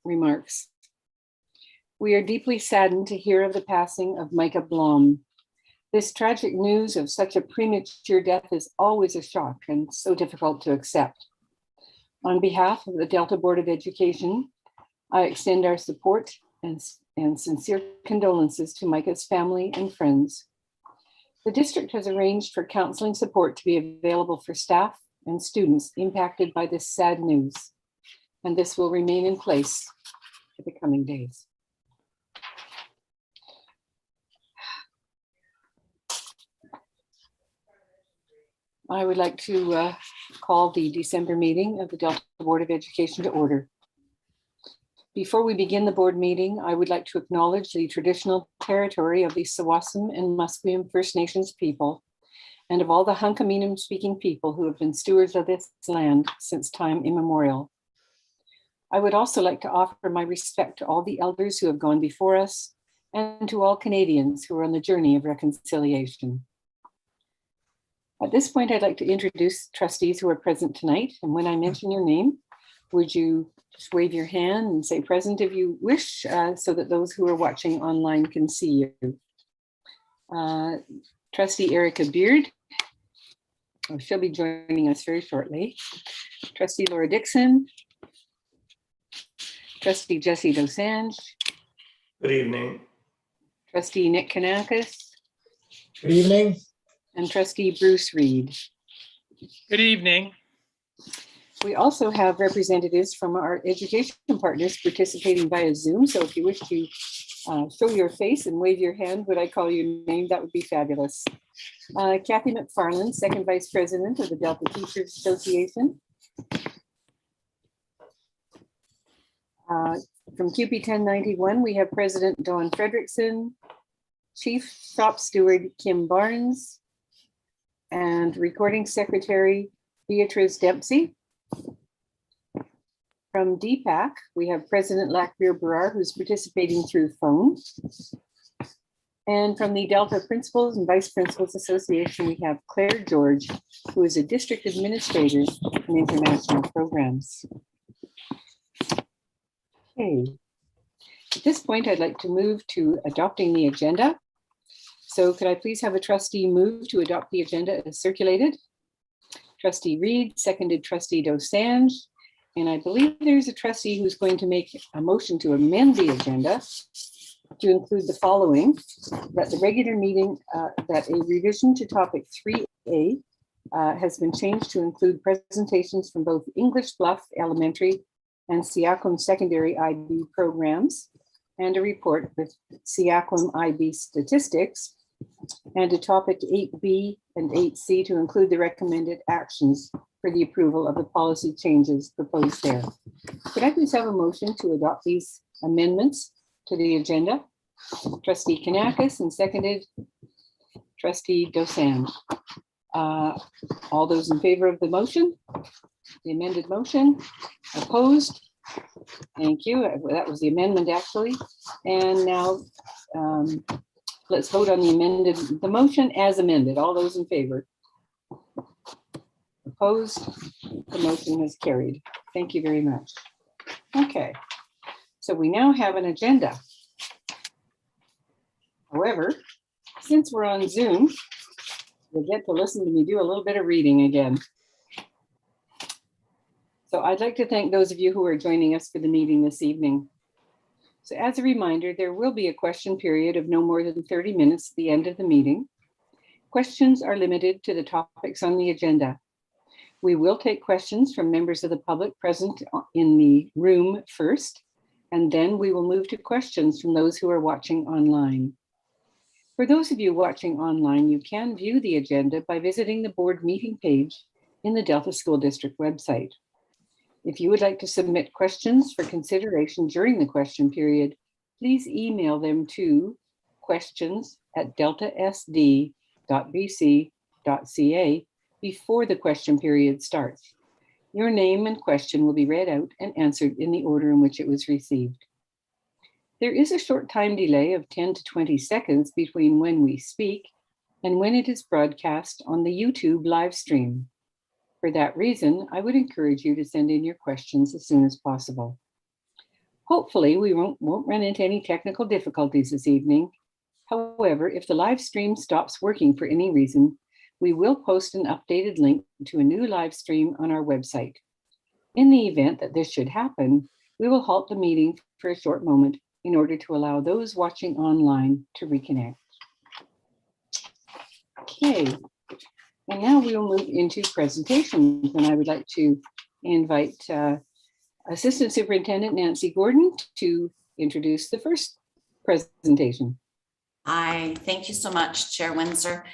remarks. We are deeply saddened to hear of the passing of Micah Blom. This tragic news of such a premature death is always a shock and so difficult to accept. On behalf of the Delta Board of Education, I extend our support and sincere condolences to Micah's family and friends. The district has arranged for counseling support to be available for staff and students impacted by this sad news, and this will remain in place for the coming days. I would like to call the December meeting of the Delta Board of Education to order. Before we begin the board meeting, I would like to acknowledge the traditional territory of the Tsawwassen and Musqueam First Nations people and of all the Hunkaminam speaking people who have been stewards of this land since time immemorial. I would also like to offer my respect to all the elders who have gone before us and to all Canadians who are on the journey of reconciliation. At this point, I'd like to introduce trustees who are present tonight. And when I mention your name, would you just wave your hand and say present if you wish, so that those who are watching online can see you. Trustee Erica Beard, she'll be joining us very shortly. Trustee Laura Dixon. Trustee Jesse Dosange. Good evening. Trustee Nick Kanakis. Good evening. And Trustee Bruce Reed. Good evening. We also have representatives from our education partners participating via Zoom. So if you wish to show your face and wave your hand when I call your name, that would be fabulous. Kathy McFarland, Second Vice President of the Delta Teachers Association. From QP 1091, we have President Dawn Fredrickson, Chief Shop Steward Kim Barnes, and Recording Secretary Beatrice Dempsey. From DPAC, we have President Lackbeer Barrar, who's participating through phone. And from the Delta Principals and Vice Principals Association, we have Claire George, who is a District Administrator in International Programs. Okay. At this point, I'd like to move to adopting the agenda. So could I please have a trustee move to adopt the agenda as circulated? Trustee Reed, seconded Trustee Dosange. And I believe there's a trustee who's going to make a motion to amend the agenda to include the following: that the regular meeting, that a revision to topic 3A has been changed to include presentations from both English Bluff Elementary and Siakwam Secondary IB programs, and a report with Siakwam IB statistics, and a topic 8B and 8C to include the recommended actions for the approval of the policy changes proposed there. Could I please have a motion to adopt these amendments to the agenda? Trustee Kanakis, and seconded Trustee Dosange. All those in favor of the motion, the amended motion? Opposed? Thank you. That was the amendment, actually. And now let's vote on the motion as amended. All those in favor? Opposed? The motion is carried. Thank you very much. Okay, so we now have an agenda. However, since we're on Zoom, you'll get to listen to me do a little bit of reading again. So I'd like to thank those of you who are joining us for the meeting this evening. So as a reminder, there will be a question period of no more than 30 minutes at the end of the meeting. Questions are limited to the topics on the agenda. We will take questions from members of the public present in the room first, and then we will move to questions from those who are watching online. For those of you watching online, you can view the agenda by visiting the board meeting page in the Delta School District website. If you would like to submit questions for consideration during the question period, please email them to questions@deltasd.bc.ca before the question period starts. Your name and question will be read out and answered in the order in which it was received. There is a short time delay of 10 to 20 seconds between when we speak and when it is broadcast on the YouTube live stream. For that reason, I would encourage you to send in your questions as soon as possible. Hopefully, we won't run into any technical difficulties this evening. However, if the live stream stops working for any reason, we will post an updated link to a new live stream on our website. In the event that this should happen, we will halt the meeting for a short moment in order to allow those watching online to reconnect. Okay, and now we will move into presentations, and I would like to invite Assistant Superintendent Nancy Gordon to introduce the first presentation. Hi, thank you so much, Chair Windsor.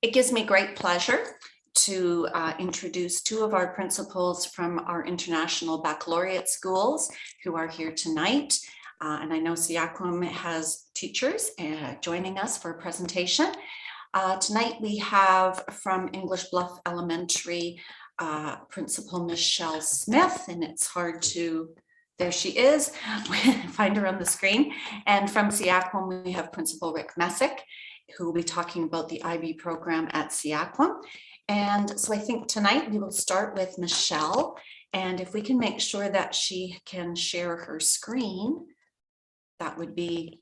It gives me great pleasure to introduce two of our principals from our international baccalaureate schools who are here tonight. And I know Siakwam has teachers joining us for a presentation. Tonight we have from English Bluff Elementary, Principal Michelle Smith, and it's hard to, there she is, find her on the screen. And from Siakwam, we have Principal Rick Messick, who will be talking about the IB program at Siakwam. And so I think tonight we will start with Michelle. And if we can make sure that she can share her screen, that would be,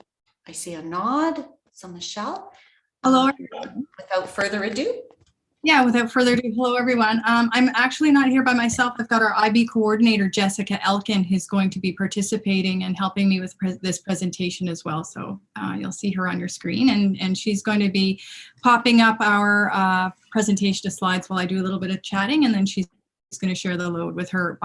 I see a nod. So Michelle. Hello. Without further ado. Yeah, without further ado, hello everyone. I'm actually not here by myself. I've got our IB coordinator, Jessica Elkin, who's going to be participating and helping me with this presentation as well. So you'll see her on your screen, and she's going to be popping up our presentation of slides while I do a little bit of chatting, and then she's going to share the load with her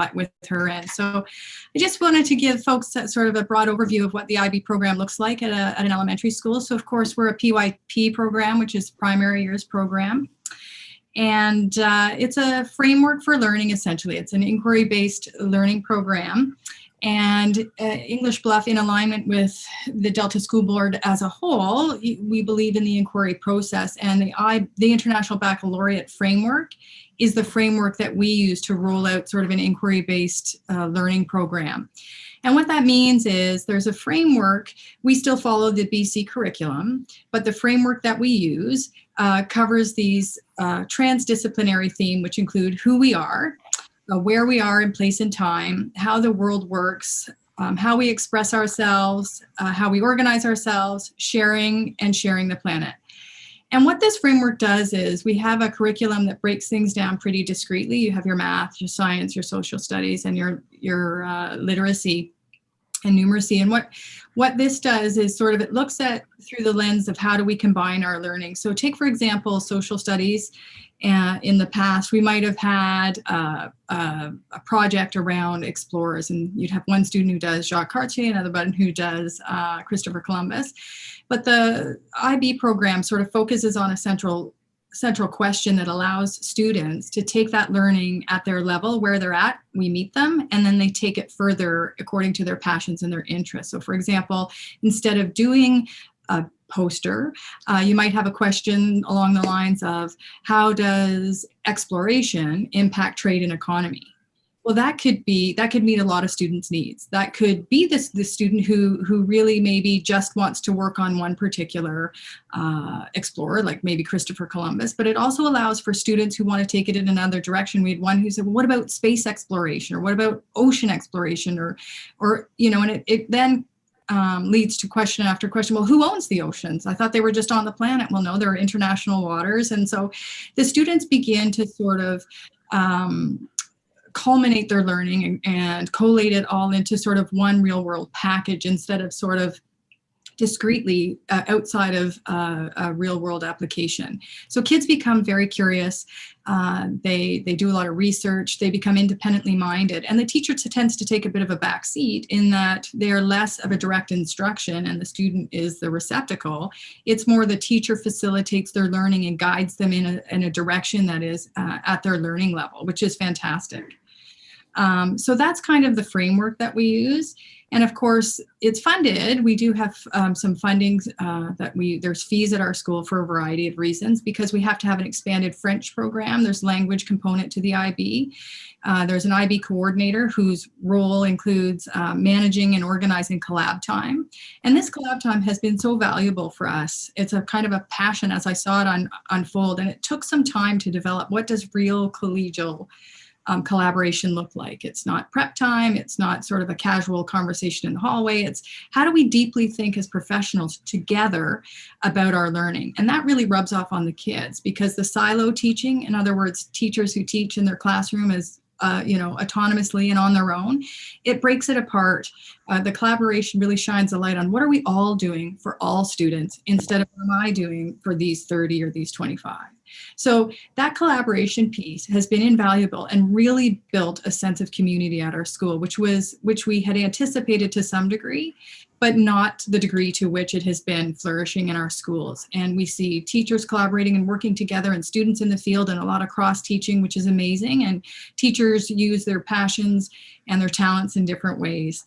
end. So I just wanted to give folks sort of a broad overview of what the IB program looks like at an elementary school. So of course we're a PYP program, which is primary years program. And it's a framework for learning, essentially. It's an inquiry-based learning program. And English Bluff, in alignment with the Delta School Board as a whole, we believe in the inquiry process. And the International Baccalaureate Framework is the framework that we use to roll out sort of an inquiry-based learning program. And what that means is there's a framework. We still follow the BC curriculum, but the framework that we use covers these transdisciplinary themes, which include who we are, where we are in place and time, how the world works, how we express ourselves, how we organize ourselves, sharing the planet. And what this framework does is we have a curriculum that breaks things down pretty discreetly. You have your math, your science, your social studies, and your literacy and numeracy. And what this does is sort of, it looks at through the lens of how do we combine our learning. So take, for example, social studies. In the past, we might have had a project around explorers, and you'd have one student who does Jacques Cartier, another one who does Christopher Columbus. But the IB program sort of focuses on a central question that allows students to take that learning at their level where they're at. We meet them, and then they take it further according to their passions and their interests. So for example, instead of doing a poster, you might have a question along the lines of, how does exploration impact trade and economy? Well, that could meet a lot of students' needs. That could be the student who really maybe just wants to work on one particular explorer, like maybe Christopher Columbus, but it also allows for students who want to take it in another direction. We had one who said, well, what about space exploration, or what about ocean exploration, or you know, and it then leads to question after question. Well, who owns the oceans? I thought they were just on the planet. Well, no, they're international waters. And so the students begin to sort of culminate their learning and collate it all into sort of one real world package, instead of sort of discreetly outside of a real world application. So kids become very curious. They do a lot of research. They become independently minded. And the teacher tends to take a bit of a back seat in that they're less of a direct instruction and the student is the receptacle. It's more the teacher facilitates their learning and guides them in a direction that is at their learning level, which is fantastic. So that's kind of the framework that we use. And of course, it's funded. We do have some fundings there's fees at our school for a variety of reasons, because we have to have an expanded French program. There's language component to the IB. There's an IB coordinator whose role includes managing and organizing collab time. And this collab time has been so valuable for us. It's a kind of a passion as I saw it unfold. And it took some time to develop what does real collegial collaboration look like? It's not prep time. It's not sort of a casual conversation in the hallway. It's how do we deeply think as professionals together about our learning? And that really rubs off on the kids, because the silo teaching, in other words, teachers who teach in their classroom as autonomously and on their own, it breaks it apart. The collaboration really shines a light on what are we all doing for all students instead of what am I doing for these 30 or these 25. So that collaboration piece has been invaluable and really built a sense of community at our school, which we had anticipated to some degree, but not the degree to which it has been flourishing in our schools. And we see teachers collaborating and working together, and students in the field, and a lot of cross teaching, which is amazing. And teachers use their passions and their talents in different ways.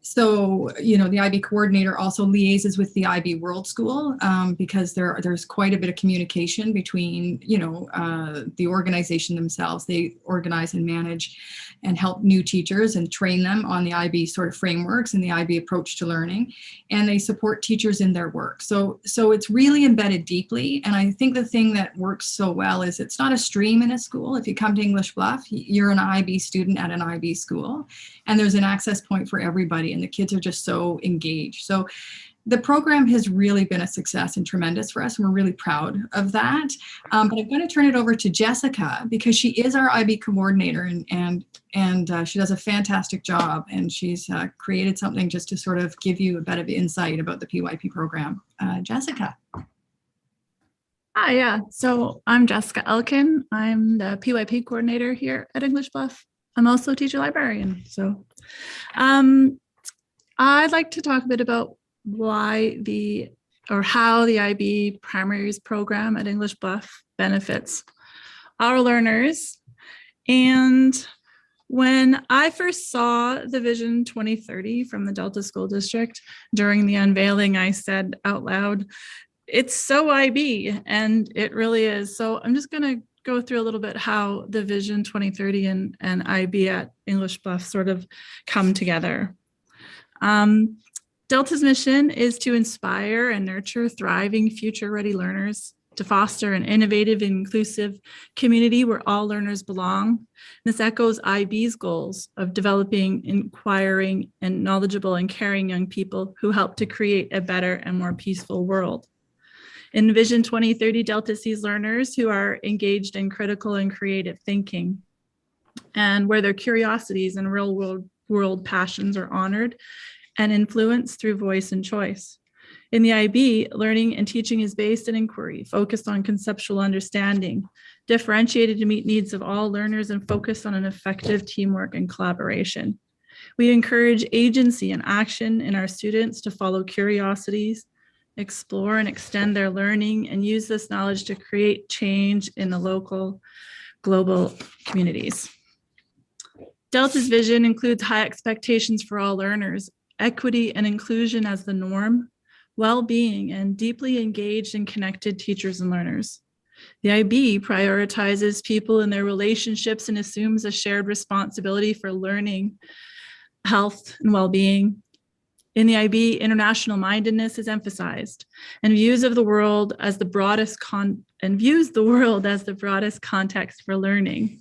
So, the IB coordinator also liaises with the IB World School because there's quite a bit of communication between, the organization themselves. They organize and manage and help new teachers and train them on the IB sort of frameworks and the IB approach to learning. And they support teachers in their work. So it's really embedded deeply. And I think the thing that works so well is it's not a stream in a school. If you come to English Bluff, you're an IB student at an IB school, and there's an access point for everybody. And the kids are just so engaged. So the program has really been a success and tremendous for us, and we're really proud of that. But I'm going to turn it over to Jessica, because she is our IB coordinator, and she does a fantastic job, and she's created something just to sort of give you a bit of insight about the PYP program. Jessica. Hi, yeah. So I'm Jessica Elkin. I'm the PYP coordinator here at English Bluff. I'm also a teacher librarian. So I'd like to talk a bit about how the IB Primaries program at English Bluff benefits our learners. And when I first saw the Vision 2030 from the Delta School District during the unveiling, I said out loud, it's so IB, and it really is. So I'm just going to go through a little bit how the Vision 2030 and IB at English Bluff sort of come together. Delta's mission is to inspire and nurture thriving, future-ready learners, to foster an innovative and inclusive community where all learners belong. This echoes IB's goals of developing, inquiring, and knowledgeable and caring young people who help to create a better and more peaceful world. In Vision 2030, Delta sees learners who are engaged in critical and creative thinking, and where their curiosities and real world passions are honored and influenced through voice and choice. In the IB, learning and teaching is based in inquiry, focused on conceptual understanding, differentiated to meet needs of all learners, and focused on an effective teamwork and collaboration. We encourage agency and action in our students to follow curiosities, explore and extend their learning, and use this knowledge to create change in the local, global communities. Delta's vision includes high expectations for all learners, equity and inclusion as the norm, well-being, and deeply engaged and connected teachers and learners. The IB prioritizes people and their relationships and assumes a shared responsibility for learning, health, and well-being. In the IB, international mindedness is emphasized and views the world as the broadest context for learning.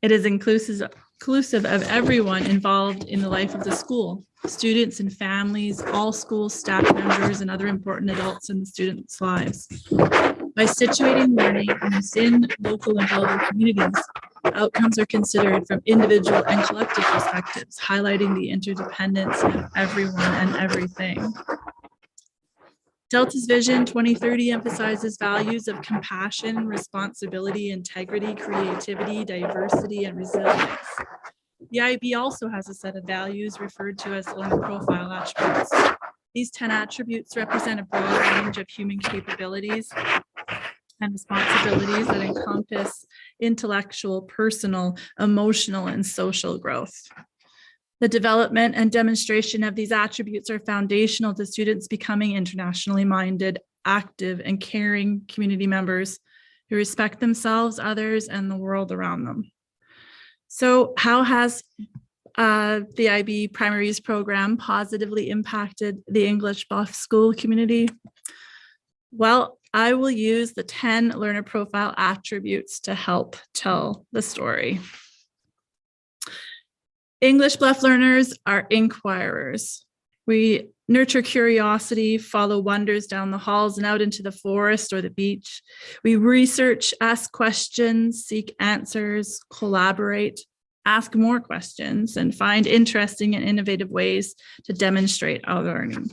It is inclusive of everyone involved in the life of the school, students and families, all school staff members, and other important adults in the students' lives. By situating learning within local and global communities, outcomes are considered from individual and collective perspectives, highlighting the interdependence of everyone and everything. Delta's Vision 2030 emphasizes values of compassion, responsibility, integrity, creativity, diversity, and resilience. The IB also has a set of values referred to as learner profile attributes. These 10 attributes represent a broad range of human capabilities and responsibilities that encompass intellectual, personal, emotional, and social growth. The development and demonstration of these attributes are foundational to students becoming internationally minded, active, and caring community members who respect themselves, others, and the world around them. So how has the IB Primaries program positively impacted the English Bluff school community? Well, I will use the 10 learner profile attributes to help tell the story. English Bluff learners are inquirers. We nurture curiosity, follow wonders down the halls and out into the forest or the beach. We research, ask questions, seek answers, collaborate, ask more questions, and find interesting and innovative ways to demonstrate our learning.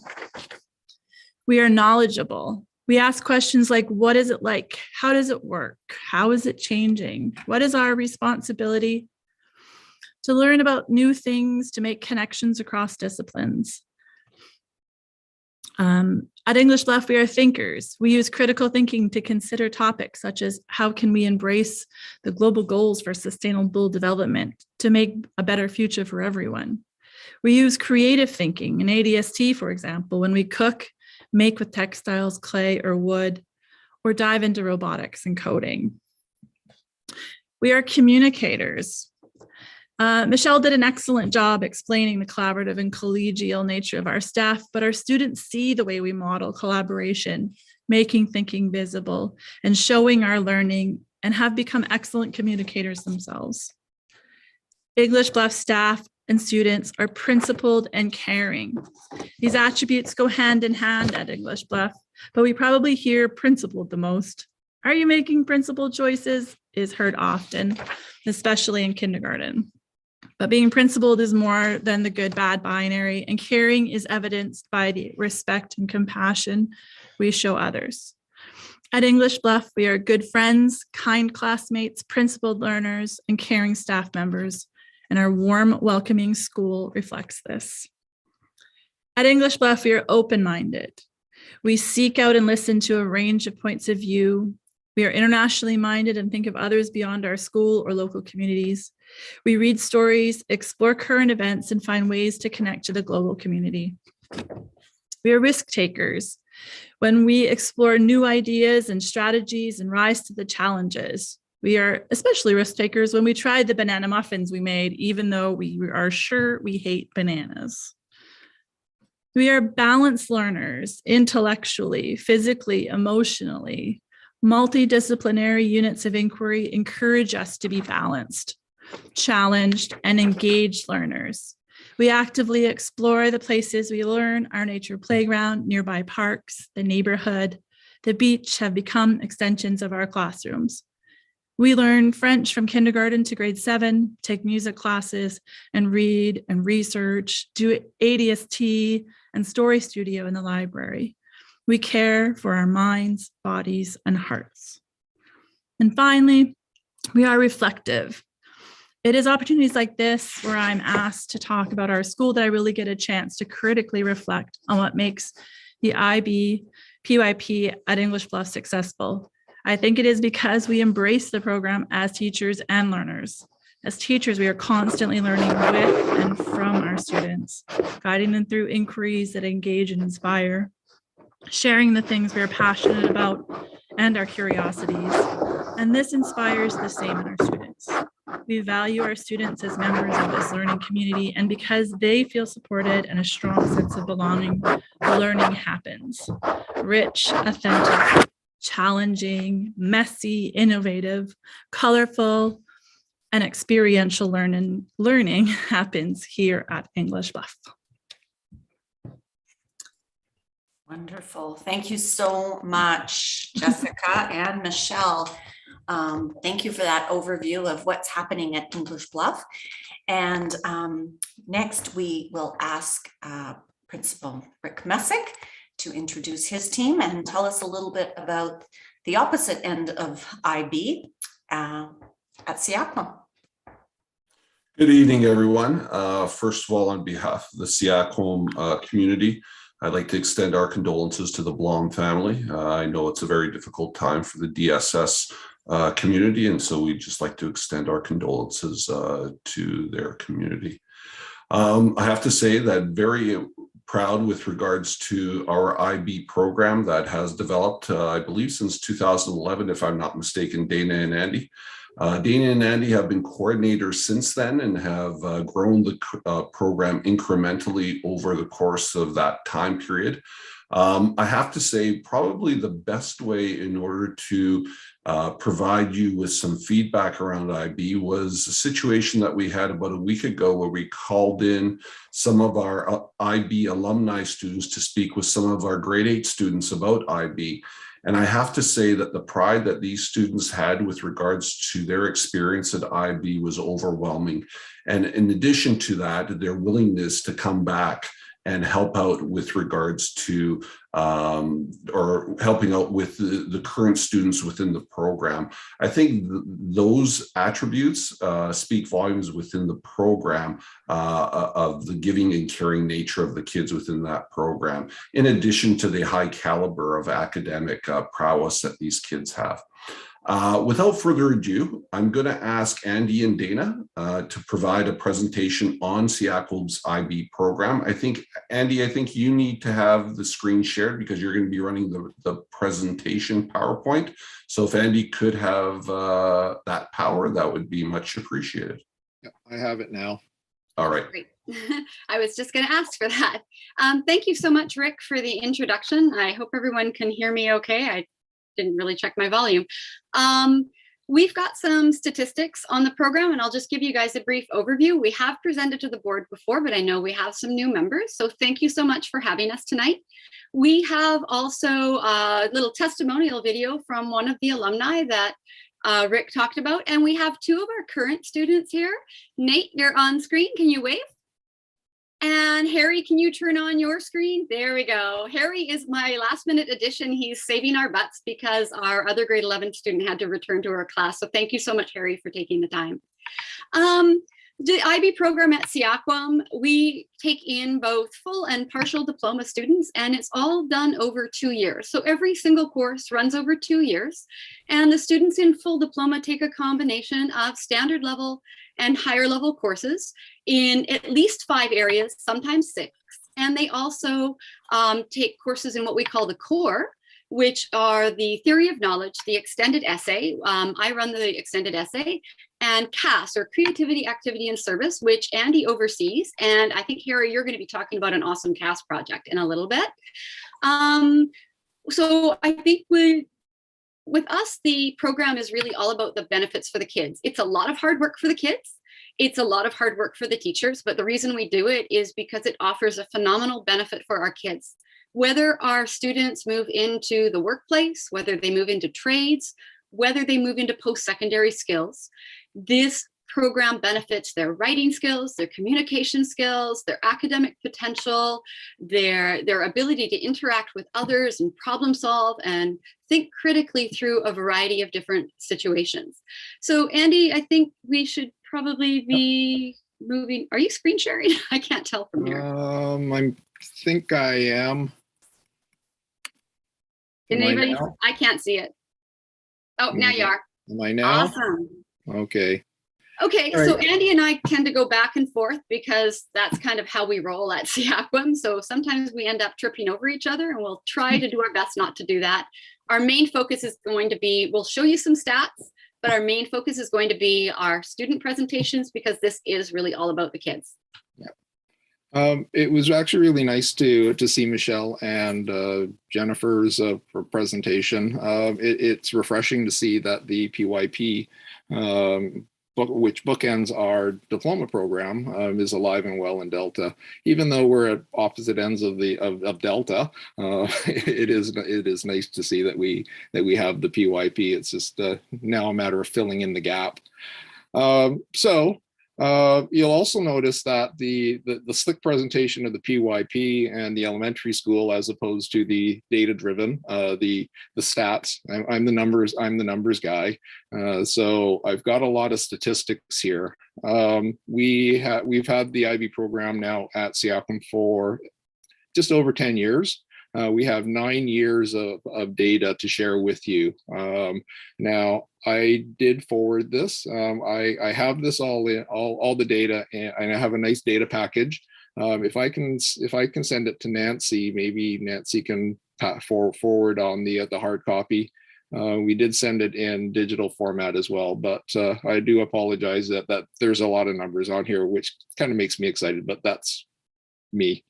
We are knowledgeable. We ask questions like, what is it like? How does it work? How is it changing? What is our responsibility? To learn about new things, to make connections across disciplines. At English Bluff, we are thinkers. We use critical thinking to consider topics such as how can we embrace the global goals for sustainable development to make a better future for everyone. We use creative thinking in ADST, for example, when we cook, make with textiles, clay, or wood, or dive into robotics and coding. We are communicators. Michelle did an excellent job explaining the collaborative and collegial nature of our staff, but our students see the way we model collaboration, making thinking visible, and showing our learning, and have become excellent communicators themselves. English Bluff staff and students are principled and caring. These attributes go hand in hand at English Bluff, but we probably hear principled the most. Are you making principled choices? Is heard often, especially in kindergarten. But being principled is more than the good, bad binary, and caring is evidenced by the respect and compassion we show others. At English Bluff, we are good friends, kind classmates, principled learners, and caring staff members, and our warm, welcoming school reflects this. At English Bluff, we are open-minded. We seek out and listen to a range of points of view. We are internationally minded and think of others beyond our school or local communities. We read stories, explore current events, and find ways to connect to the global community. We are risk takers. When we explore new ideas and strategies and rise to the challenges, we are especially risk takers when we try the banana muffins we made, even though we are sure we hate bananas. We are balanced learners intellectually, physically, emotionally. Multidisciplinary units of inquiry encourage us to be balanced, challenged, and engaged learners. We actively explore the places we learn. Our nature playground, nearby parks, the neighborhood, the beach have become extensions of our classrooms. We learn French from kindergarten to grade 7, take music classes, and read and research, do ADST and story studio in the library. We care for our minds, bodies, and hearts. And finally, we are reflective. It is opportunities like this where I'm asked to talk about our school that I really get a chance to critically reflect on what makes the IB PYP at English Bluff successful. I think it is because we embrace the program as teachers and learners. As teachers, we are constantly learning with and from our students, guiding them through inquiries that engage and inspire, sharing the things we are passionate about and our curiosities. And this inspires the same in our students. We value our students as members of this learning community, and because they feel supported and a strong sense of belonging, the learning happens. Rich, authentic, challenging, messy, innovative, colorful, and experiential learning happens here at English Bluff. Wonderful. Thank you so much, Jessica and Michelle. Thank you for that overview of what's happening at English Bluff. And next we will ask Principal Rick Messick to introduce his team and tell us a little bit about the opposite end of IB at Siakmo. Good evening, everyone. First of all, on behalf of the Siakmo community, I'd like to extend our condolences to the Blom family. I know it's a very difficult time for the DSS community, and so we'd just like to extend our condolences to their community. I have to say that very proud with regards to our IB program that has developed, I believe, since 2011, if I'm not mistaken, Dana and Andy. Dana and Andy have been coordinators since then and have grown the program incrementally over the course of that time period. I have to say, probably the best way in order to provide you with some feedback around IB was a situation that we had about a week ago where we called in some of our IB alumni students to speak with some of our grade 8 students about IB. And I have to say that the pride that these students had with regards to their experience at IB was overwhelming. And in addition to that, their willingness to come back and help out with regards to or helping out with the current students within the program. I think those attributes speak volumes within the program of the giving and caring nature of the kids within that program, in addition to the high caliber of academic prowess that these kids have. Without further ado, I'm going to ask Andy and Dana to provide a presentation on SEACL's IB program. Andy, I think you need to have the screen shared because you're going to be running the presentation PowerPoint. So if Andy could have that power, that would be much appreciated. Yep, I have it now. All right. Great. I was just going to ask for that. Thank you so much, Rick, for the introduction. I hope everyone can hear me okay. I didn't really check my volume. We've got some statistics on the program, and I'll just give you guys a brief overview. We have presented to the board before, but I know we have some new members, so thank you so much for having us tonight. We have also a little testimonial video from one of the alumni that Rick talked about, and we have two of our current students here. Nate, you're on screen. Can you wave? And Harry, can you turn on your screen? There we go. Harry is my last minute addition. He's saving our butts because our other grade 11 student had to return to our class. So thank you so much, Harry, for taking the time. The IB program at SEACWM, we take in both full and partial diploma students, and it's all done over 2 years. So every single course runs over 2 years, and the students in full diploma take a combination of standard level and higher level courses in at least 5 areas, sometimes 6. And they also take courses in what we call the core, which are the theory of knowledge, the extended essay. I run the extended essay, and CAS, or creativity, activity, and service, which Andy oversees. And I think, Harry, you're going to be talking about an awesome CAS project in a little bit. So I think with us, the program is really all about the benefits for the kids. It's a lot of hard work for the kids. It's a lot of hard work for the teachers, but the reason we do it is because it offers a phenomenal benefit for our kids. Whether our students move into the workplace, whether they move into trades, whether they move into post-secondary skills, this program benefits their writing skills, their communication skills, their academic potential, their ability to interact with others and problem solve and think critically through a variety of different situations. So Andy, I think we should probably be moving. Are you screen sharing? I can't tell from here. I think I am. Can anybody? I can't see it. Oh, now you are. Am I now? Awesome. Okay. Okay, All so right. Andy and I tend to go back and forth because that's kind of how we roll at SEACWM. So sometimes we end up tripping over each other, and we'll try to do our best not to do that. Our main focus is going to be, we'll show you some stats, but our main focus is going to be our student presentations because this is really all about the kids. It was actually really nice to see Michelle and Jennifer's presentation. It's refreshing to see that the PYP, which bookends our diploma program, is alive and well in Delta. Even though we're at opposite ends of Delta, it is nice to see that we have the PYP. It's just now a matter of filling in the gap. You'll also notice that the slick presentation of the PYP and the elementary school, as opposed to the data-driven, the stats. I'm the numbers guy. So I've got a lot of statistics here. We've had the IB program now at SEACWM for just over 10 years. We have 9 years of data to share with you. Now, I did forward this. I have this all the data, and I have a nice data package. If I can send it to Nancy, maybe Nancy can forward on the hard copy. We did send it in digital format as well, but I do apologize that there's a lot of numbers on here, which kind of makes me excited, but that's me.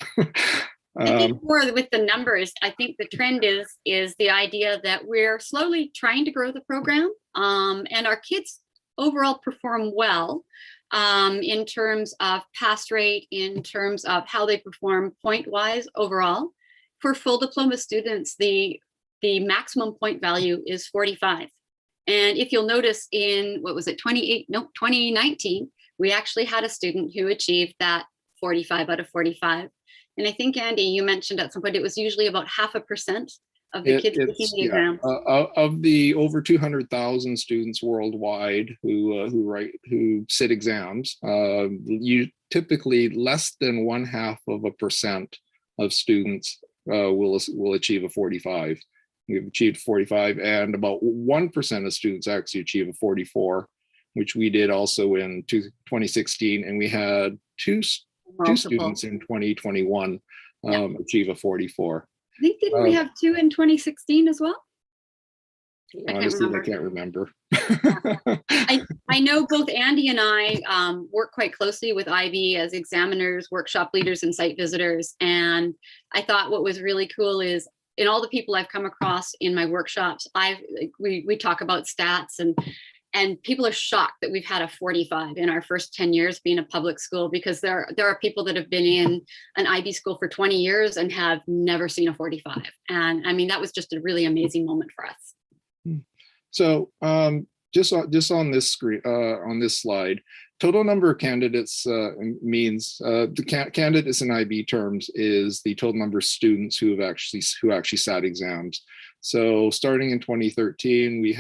I think more with the numbers, I think the trend is the idea that we're slowly trying to grow the program, and our kids overall perform well in terms of pass rate, in terms of how they perform point-wise overall. For full diploma students, the maximum point value is 45. And if you'll notice in, 2019, we actually had a student who achieved that 45 out of 45. And I think, Andy, you mentioned at some point, it was usually about 0.5% of the kids taking the exam. Of the over 200,000 students worldwide who sit exams, you typically less than 0.5% of students will achieve a 45. We've achieved 45, and about 1% of students actually achieve a 44, which we did also in 2016, and we had two students in 2021 achieve a 44. I think, didn't we have 2 in 2016 as well? Honestly, I can't remember. I know both Andy and I work quite closely with IB as examiners, workshop leaders, and site visitors. And I thought what was really cool is in all the people I've come across in my workshops, we talk about stats, and people are shocked that we've had a 45 in our first 10 years being a public school, because there are people that have been in an IB school for 20 years and have never seen a 45. And I mean, that was just a really amazing moment for us. So just on this screen, on this slide, total number of candidates means the candidates in IB terms is the total number of students who actually sat exams. So starting in 2013, we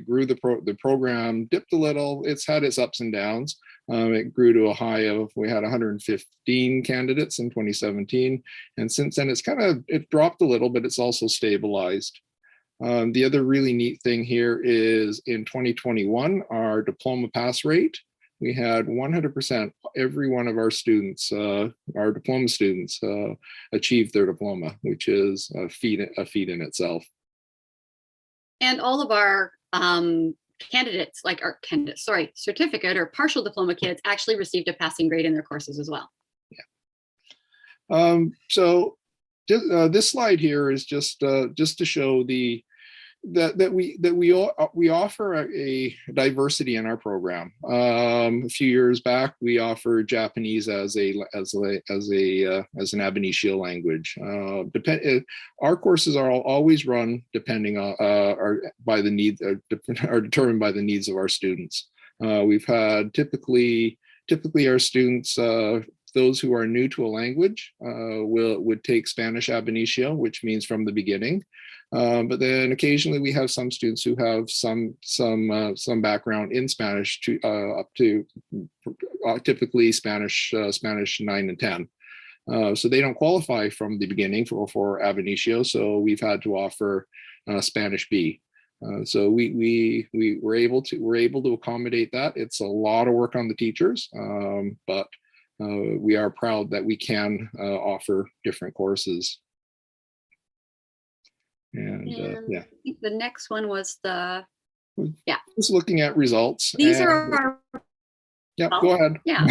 grew the program, dipped a little. It's had its ups and downs. It grew to a high of, we had 115 candidates in 2017, and since then it dropped a little, but it's also stabilized. The other really neat thing here is in 2021, our diploma pass rate, we had 100%, every one of our students, our diploma students achieved their diploma, which is a feat in itself. And all of our candidates, certificate or partial diploma kids actually received a passing grade in their courses as well. Yeah. So this slide here is just to show that we offer a diversity in our program. A few years back, we offered Japanese as an ab initio language. Our courses are always run depending on are determined by the needs of our students. We've had typically our students, those who are new to a language would take Spanish ab initio, which means from the beginning. But then occasionally we have some students who have some background in Spanish up to typically Spanish 9 and 10. So they don't qualify from the beginning for ab initio. So we've had to offer Spanish B. So we're able to accommodate that. It's a lot of work on the teachers, but we are proud that we can offer different courses. And yeah, I think the next one was just looking at results. These are our. Yeah, go ahead. Yeah.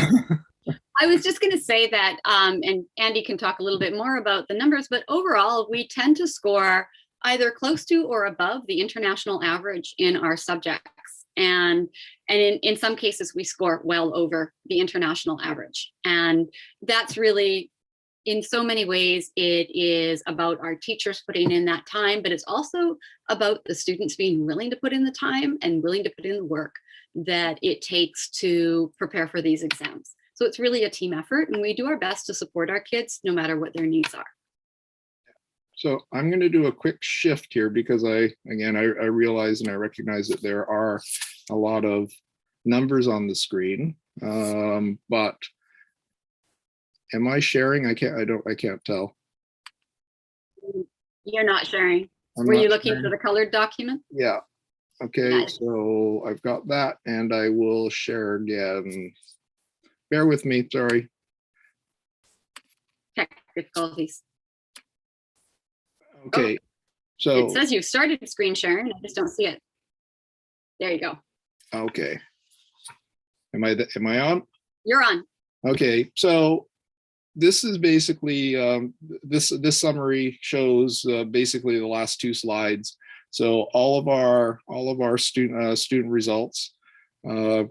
I was just going to say that, and Andy can talk a little bit more about the numbers, but overall, we tend to score either close to or above the international average in our subjects. And in some cases, we score well over the international average. And that's really, in so many ways, it is about our teachers putting in that time, but it's also about the students being willing to put in the time and willing to put in the work that it takes to prepare for these exams. So it's really a team effort, and we do our best to support our kids no matter what their needs are. So I'm going to do a quick shift here because I realize and I recognize that there are a lot of numbers on the screen, but am I sharing? I can't tell. You're not sharing. Were you looking for the colored document? Yeah. Okay, so I've got that and I will share again. Bear with me, sorry. Tech difficulties. Okay, so. It says you've started screen sharing, I just don't see it. There you go. Okay. Am I on? You're on. Okay, so this is basically, this summary shows basically the last two slides. So all of our student results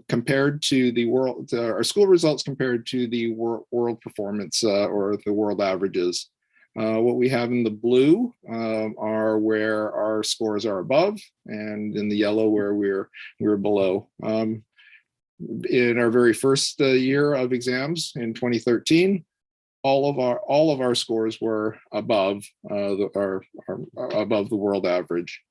compared to the world, our school results compared to the world performance or the world averages. What we have in the blue are where our scores are above, and in the yellow where we're below. In our very first year of exams in 2013, all of our scores were above above the world average.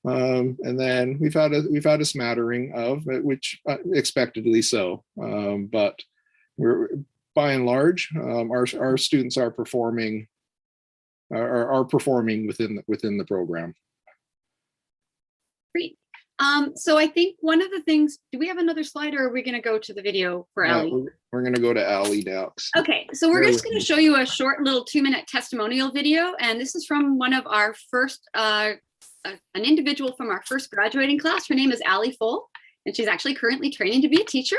And then we've had a smattering of, which expectedly so, but we're by and large our students are performing within the program. Great. So I think one of the things, do we have another slide, or are we going to go to the video for Allie? We're going to go to Allie next. Okay, so we're just going to show you a short little 2-minute testimonial video, and this is from one of our first, an individual from our first graduating class. Her name is Allie Full, and she's actually currently training to be a teacher.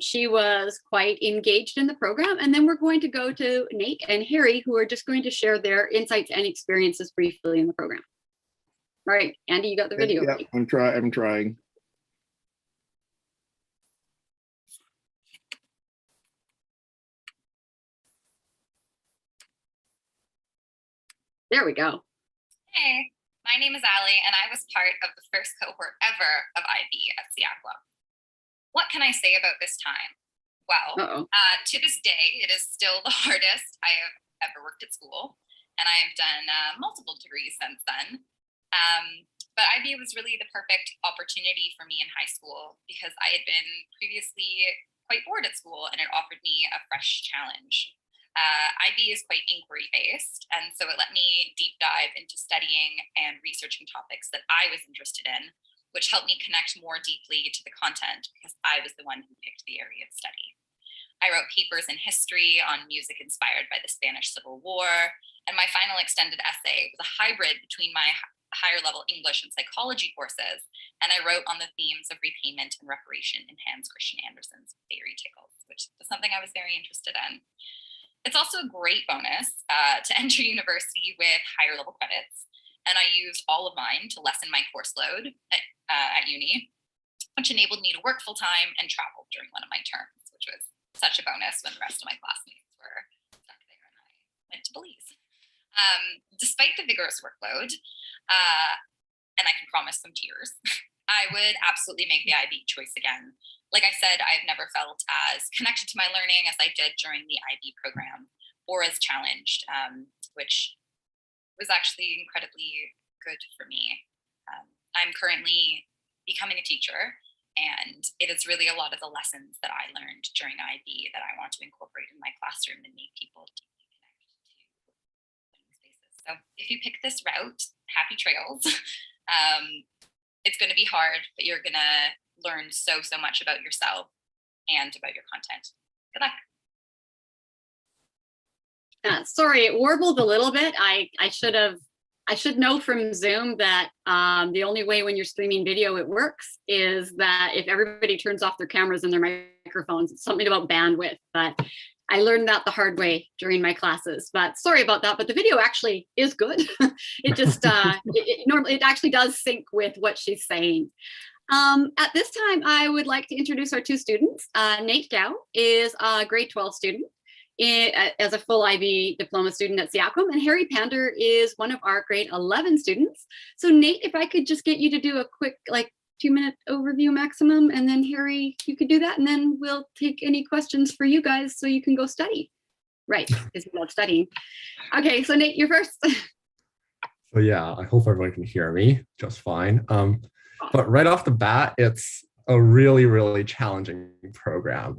She was quite engaged in the program, and then we're going to go to Nate and Harry, who are just going to share their insights and experiences briefly in the program. All right, Andy, you got the video. Yeah, I'm trying. There we go. Hey, my name is Allie, and I was part of the first cohort ever of IB at Seattle. What can I say about this time? Well, to this day, it is still the hardest I have ever worked at school, and I have done multiple degrees since then. But IB was really the perfect opportunity for me in high school because I had been previously quite bored at school, and it offered me a fresh challenge. IB is quite inquiry-based, and so it let me deep dive into studying and researching topics that I was interested in, which helped me connect more deeply to the content because I was the one who picked the area of study. I wrote papers in history on music inspired by the Spanish Civil War, and my final extended essay was a hybrid between my higher level English and psychology courses, and I wrote on the themes of repayment and reparation in Hans Christian Andersen's Fairy Tales, which was something I was very interested in. It's also a great bonus to enter university with higher level credits, and I used all of mine to lessen my course load at uni, which enabled me to work full time and travel during one of my terms, which was such a bonus when the rest of my classmates were stuck there and I went to Belize. Despite the vigorous workload, and I can promise some tears, I would absolutely make the IB choice again. Like I said, I've never felt as connected to my learning as I did during the IB program, or as challenged, which was actually incredibly good for me. I'm currently becoming a teacher, and it is really a lot of the lessons that I learned during IB that I want to incorporate in my classroom and make people deeply connect to learning spaces. So if you pick this route, happy trails. It's going to be hard, but you're going to learn so much about yourself and about your content. Good luck. Sorry, it warbled a little bit. I should know from Zoom that the only way when you're streaming video it works is that if everybody turns off their cameras and their microphones. It's something about bandwidth, but I learned that the hard way during my classes. But sorry about that. But the video actually is good. It just it actually does sync with what she's saying. At this time, I would like to introduce our two students. Nate Dow is a grade 12 student as a full IB diploma student at Seattle, and Harry Pander is one of our grade 11 students. So Nate, if I could just get you to do a quick 2-minute overview maximum, and then Harry, you could do that, and then we'll take any questions for you guys so you can go study. Right, because you love studying. Okay, so Nate, you're first. So yeah, I hope everyone can hear me just fine. But right off the bat, it's a really challenging program.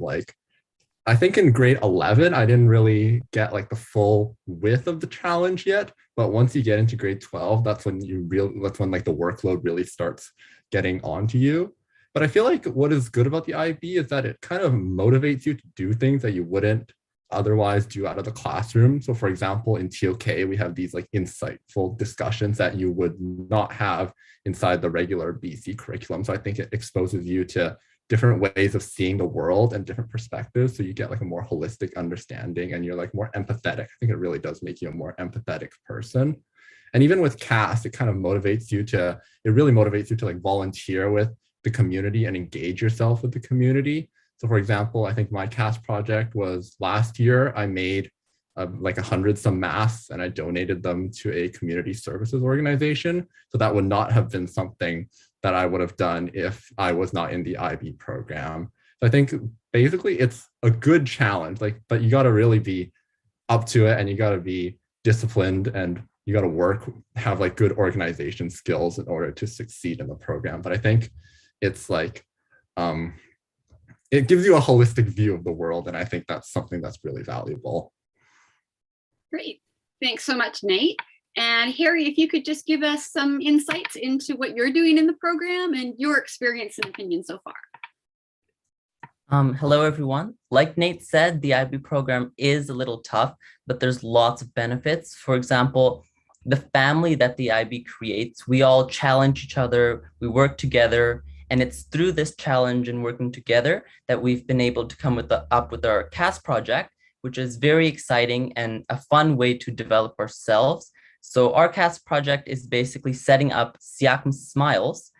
I think in grade 11, I didn't really get the full width of the challenge yet. But once you get into grade 12, that's when the workload really starts getting onto you. But I feel like what is good about the IB is that it kind of motivates you to do things that you wouldn't otherwise do out of the classroom. So for example, in TOK, we have these insightful discussions that you would not have inside the regular BC curriculum. So I think it exposes you to different ways of seeing the world and different perspectives. So you get like a more holistic understanding and you're like more empathetic. I think it really does make you a more empathetic person. And even with CAST, it kind of motivates you to, it really motivates you to like volunteer with the community and engage yourself with the community. So for example, I think my CAST project was last year, I made like 100 some masks and I donated them to a community services organization. So that would not have been something that I would have done if I was not in the IB program. So I think basically it's a good challenge, like, but you got to really be up to it and you got to be disciplined and you got to work, have like good organization skills in order to succeed in the program. But I think it's like, it gives you a holistic view of the world. And I think that's something that's really valuable. Great. Thanks so much, Nate. And Harry, if you could just give us some insights into what you're doing in the program and your experience and opinion so far. Hello, everyone. Like Nate said, the IB program is a little tough, but there's lots of benefits. For example, the family that the IB creates, we all challenge each other, we work together, and it's through this challenge and working together that we've been able to come up with our CAST project, which is very exciting and a fun way to develop ourselves. So our CAST project is basically setting up Siakum Smiles,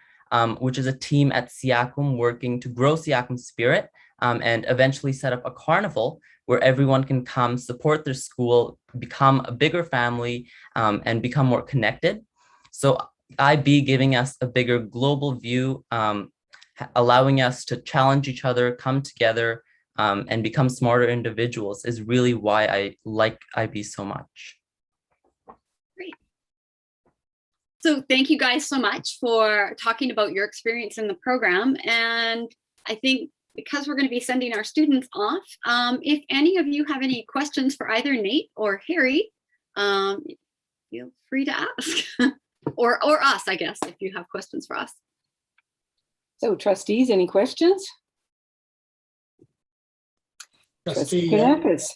which is a team at Siakum working to grow Siakum spirit and eventually set up a carnival where everyone can come support their school, become a bigger family, and become more connected. So IB giving us a bigger global view, allowing us to challenge each other, come together, and become smarter individuals is really why I like IB so much. Great. So thank you guys so much for talking about your experience in the program. And I think because we're going to be sending our students off, if any of you have any questions for either Nate or Harry, feel free to ask. or us, I guess, if you have questions for us. So trustees, any questions? Trustee, Kanakis.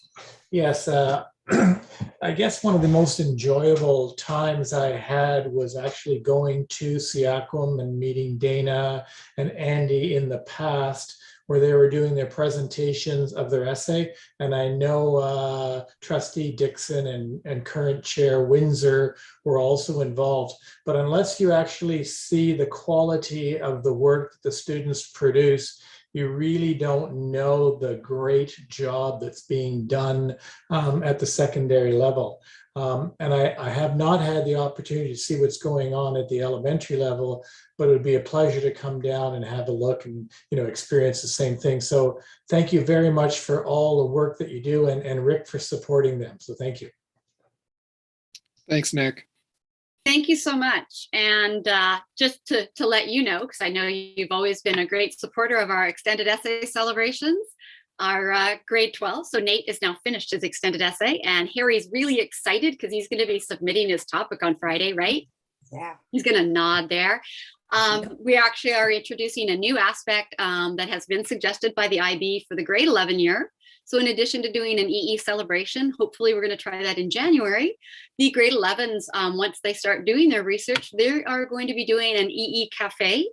yes, I guess one of the most enjoyable times I had was actually going to Siakum and meeting Dana and Andy in the past, where they were doing their presentations of their essay. And I know Trustee Dixon and current Chair Windsor were also involved. But unless you actually see the quality of the work that the students produce, you really don't know the great job that's being done at the secondary level. And I have not had the opportunity to see what's going on at the elementary level, but it would be a pleasure to come down and have a look and, you know, experience the same thing. So thank you very much for all the work that you do, and Rick for supporting them. So thank you. Thanks, Nick. Thank you so much. And just to let you know, because I know you've always been a great supporter of our extended essay celebrations, our grade 12. So Nate is now finished his extended essay, and Harry's really excited because he's going to be submitting his topic on Friday, right? Yeah. He's going to nod there. We actually are introducing a new aspect that has been suggested by the IB for the grade 11 year. So in addition to doing an EE celebration, hopefully we're going to try that in January, the grade 11s, once they start doing their research, they are going to be doing an EE cafe,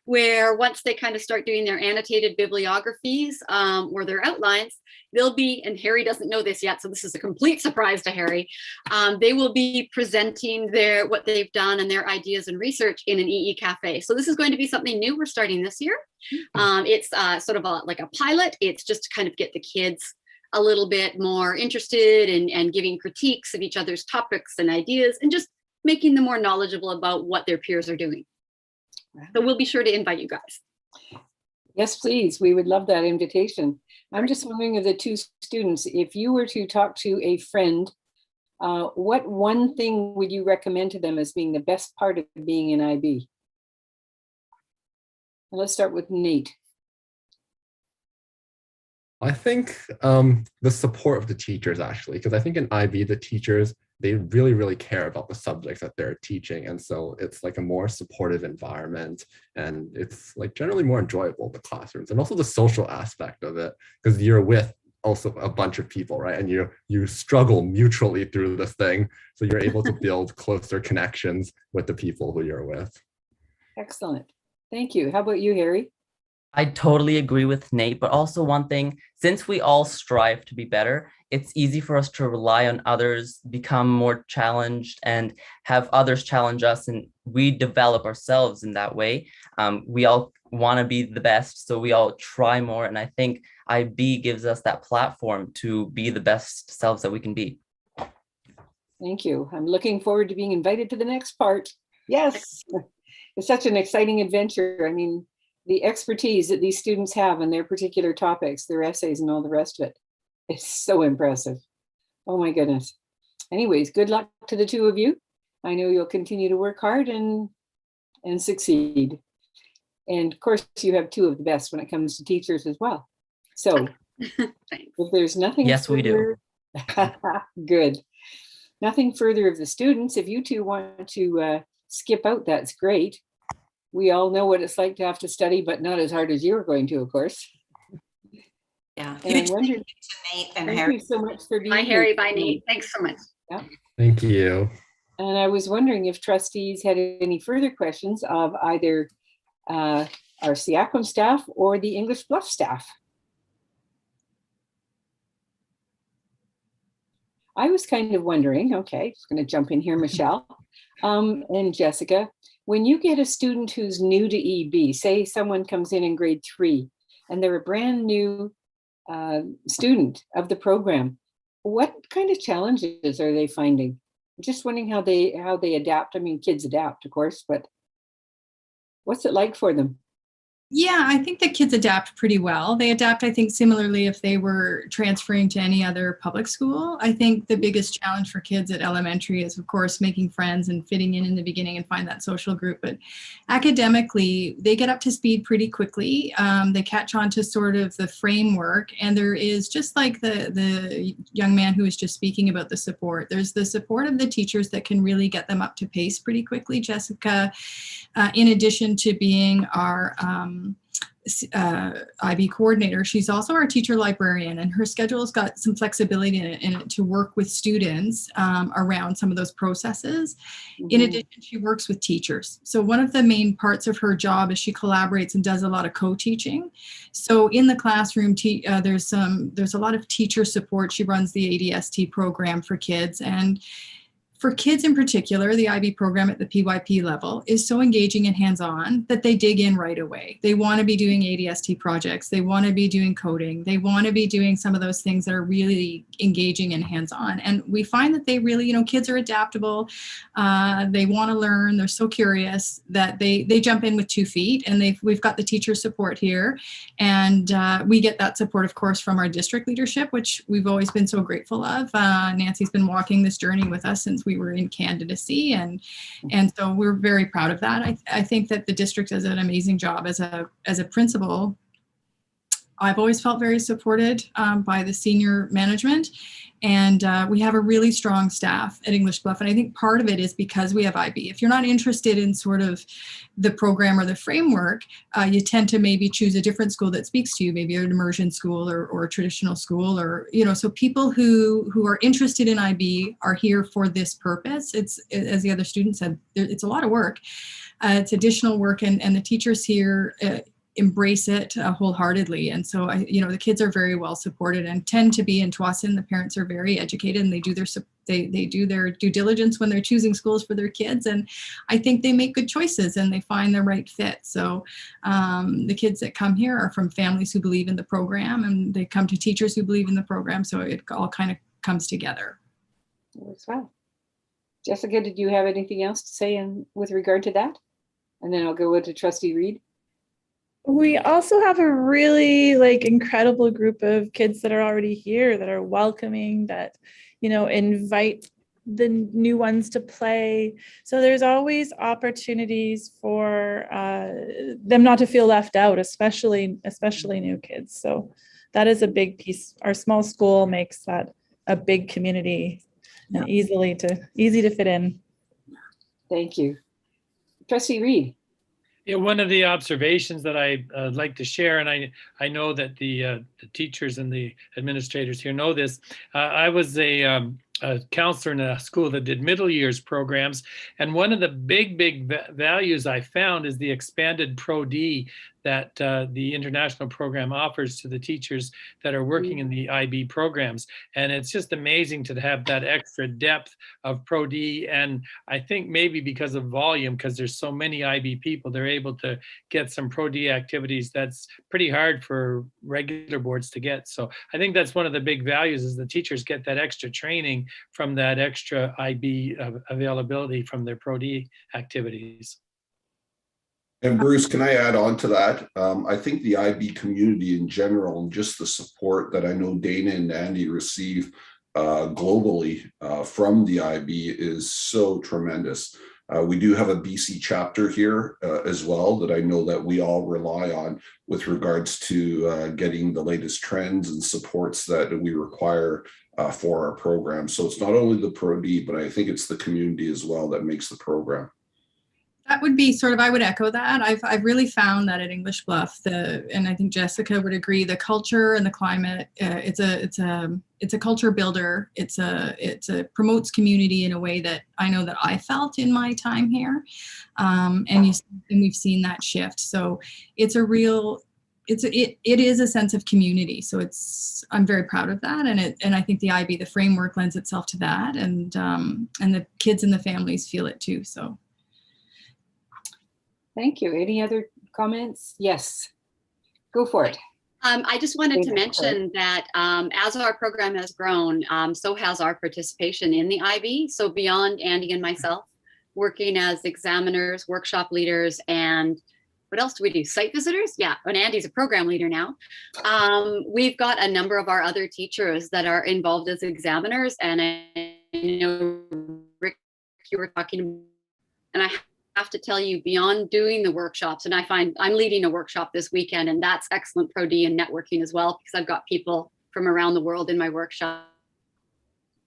where once they kind of start doing their annotated bibliographies or their outlines, they'll be, and Harry doesn't know this yet, so this is a complete surprise to Harry, they will be presenting what they've done and their ideas and research in an EE cafe. So this is going to be something new we're starting this year. It's sort of like a pilot. It's just to kind of get the kids a little bit more interested and giving critiques of each other's topics and ideas and just making them more knowledgeable about what their peers are doing. So we'll be sure to invite you guys. Yes, please. We would love that invitation. I'm just wondering of the two students, if you were to talk to a friend, what one thing would you recommend to them as being the best part of being in IB? Let's start with Nate. I think the support of the teachers, actually, because I think in IB, the teachers, they really, really care about the subjects that they're teaching. And so it's like a more supportive environment, and it's like generally more enjoyable, the classrooms, and also the social aspect of it, because you're with also a bunch of people, right? And you struggle mutually through this thing. So you're able to build closer connections with the people who you're with. Excellent. Thank you. How about you, Harry? I totally agree with Nate, but also one thing, since we all strive to be better, it's easy for us to rely on others, become more challenged, and have others challenge us, and we develop ourselves in that way. We all want to be the best, so we all try more, and I think IB gives us that platform to be the best selves that we can be. Thank you. I'm looking forward to being invited to the next part. Yes, it's such an exciting adventure. I mean, the expertise that these students have in their particular topics, their essays and all the rest of it, it's so impressive. Oh my goodness. Anyways, good luck to the two of you. I know you'll continue to work hard and succeed. And of course, you have two of the best when it comes to teachers as well. So if there's nothing Yes, we do. Good. Nothing further of the students. If you two want to skip out, that's great. We all know what it's like to have to study, but not as hard as you're going to, of course. Yeah. And I wonder, Nate and thank Harry. you so much for being Bye, here. Harry. Bye, Nate. Thanks so much. Yeah. Thank you. And I was wondering if trustees had any further questions of either our SEACWM staff or the English Bluff staff. I was kind of wondering, okay, just going to jump in here, Michelle and Jessica, when you get a student who's new to EB, say someone comes in grade 3 and they're a brand new student of the program, what kind of challenges are they finding? Just wondering how they adapt. I mean, kids adapt, of course, but what's it like for them? Yeah, I think the kids adapt pretty well. They adapt, I think, similarly if they were transferring to any other public school. I think the biggest challenge for kids at elementary is, of course, making friends and fitting in the beginning and find that social group. But academically, they get up to speed pretty quickly. They catch on to sort of the framework. And there is, just like the young man who was just speaking about the support, there's the support of the teachers that can really get them up to pace pretty quickly. Jessica, in addition to being our IB coordinator, she's also our teacher librarian, and her schedule's got some flexibility in it to work with students around some of those processes. In addition, she works with teachers. So one of the main parts of her job is she collaborates and does a lot of co-teaching. So in the classroom, there's a lot of teacher support. She runs the ADST program for kids, and for kids in particular, the IB program at the PYP level is so engaging and hands-on that they dig in right away. They want to be doing ADST projects. They want to be doing coding. They want to be doing some of those things that are really engaging and hands-on. And we find that they really, kids are adaptable. They want to learn. They're so curious that they jump in with 2 feet, and we've got the teacher support here. And we get that support, of course, from our district leadership, which we've always been so grateful of. Nancy's been walking this journey with us since we were in candidacy, and so we're very proud of that. I think that the district does an amazing job as a principal. I've always felt very supported by the senior management, and we have a really strong staff at English Bluff. And I think part of it is because we have IB. If you're not interested in sort of the program or the framework, you tend to maybe choose a different school that speaks to you, maybe an immersion school or a traditional school, or, so people who are interested in IB are here for this purpose. It's, as the other student said, it's a lot of work. It's additional work, and the teachers here embrace it wholeheartedly. And so, the kids are very well supported and tend to be in Tsawwassen. The parents are very educated, and they do their due diligence when they're choosing schools for their kids. And I think they make good choices and they find the right fit. So the kids that come here are from families who believe in the program, and they come to teachers who believe in the program. So it all kind of comes together. Works well. Jessica, did you have anything else to say with regard to that? And then I'll go into Trustee Reed. We also have a really incredible group of kids that are already here, that are welcoming, that, invite the new ones to play. So there's always opportunities for them not to feel left out, especially new kids. So that is a big piece. Our small school makes that a big community and easy to fit in. Thank you. Trustee Reed. Yeah, one of the observations that I'd like to share, and I know that the teachers and the administrators here know this. I was a counselor in a school that did middle years programs, and one of the big values I found is the expanded Pro-D that the international program offers to the teachers that are working in the IB programs. And it's just amazing to have that extra depth of Pro D. And I think maybe because of volume, because there's so many IB people, they're able to get some Pro D activities that's pretty hard for regular boards to get. So I think that's one of the big values, is the teachers get that extra training from that extra IB availability from their Pro D activities. And Bruce, can I add on to that? I think the IB community in general, and just the support that I know Dana and Andy receive globally from the IB is so tremendous. We do have a BC chapter here as well that I know that we all rely on with regards to getting the latest trends and supports that we require for our program. So it's not only the Pro D, but I think it's the community as well that makes the program. That would be sort of, I would echo that. I've really found that at English Bluff, and I think Jessica would agree, the culture and the climate, it's a culture builder. It's a promotes community in a way that I know that I felt in my time here, and we've seen that shift. So it's a real, it is a sense of community. So I'm very proud of that, and I think the IB, the framework, lends itself to that, and the kids and the families feel it too. So. Thank you. Any other comments? Yes, go for it. I just wanted to mention that as our program has grown, so has our participation in the IB. So beyond Andy and myself, working as examiners, workshop leaders, and what else do we do? Site visitors? Yeah, and Andy's a program leader now. We've got a number of our other teachers that are involved as examiners. And I know, Rick, you were talking, and I have to tell you, beyond doing the workshops, and I find I'm leading a workshop this weekend, and that's excellent Pro D and networking as well, because I've got people from around the world in my workshop.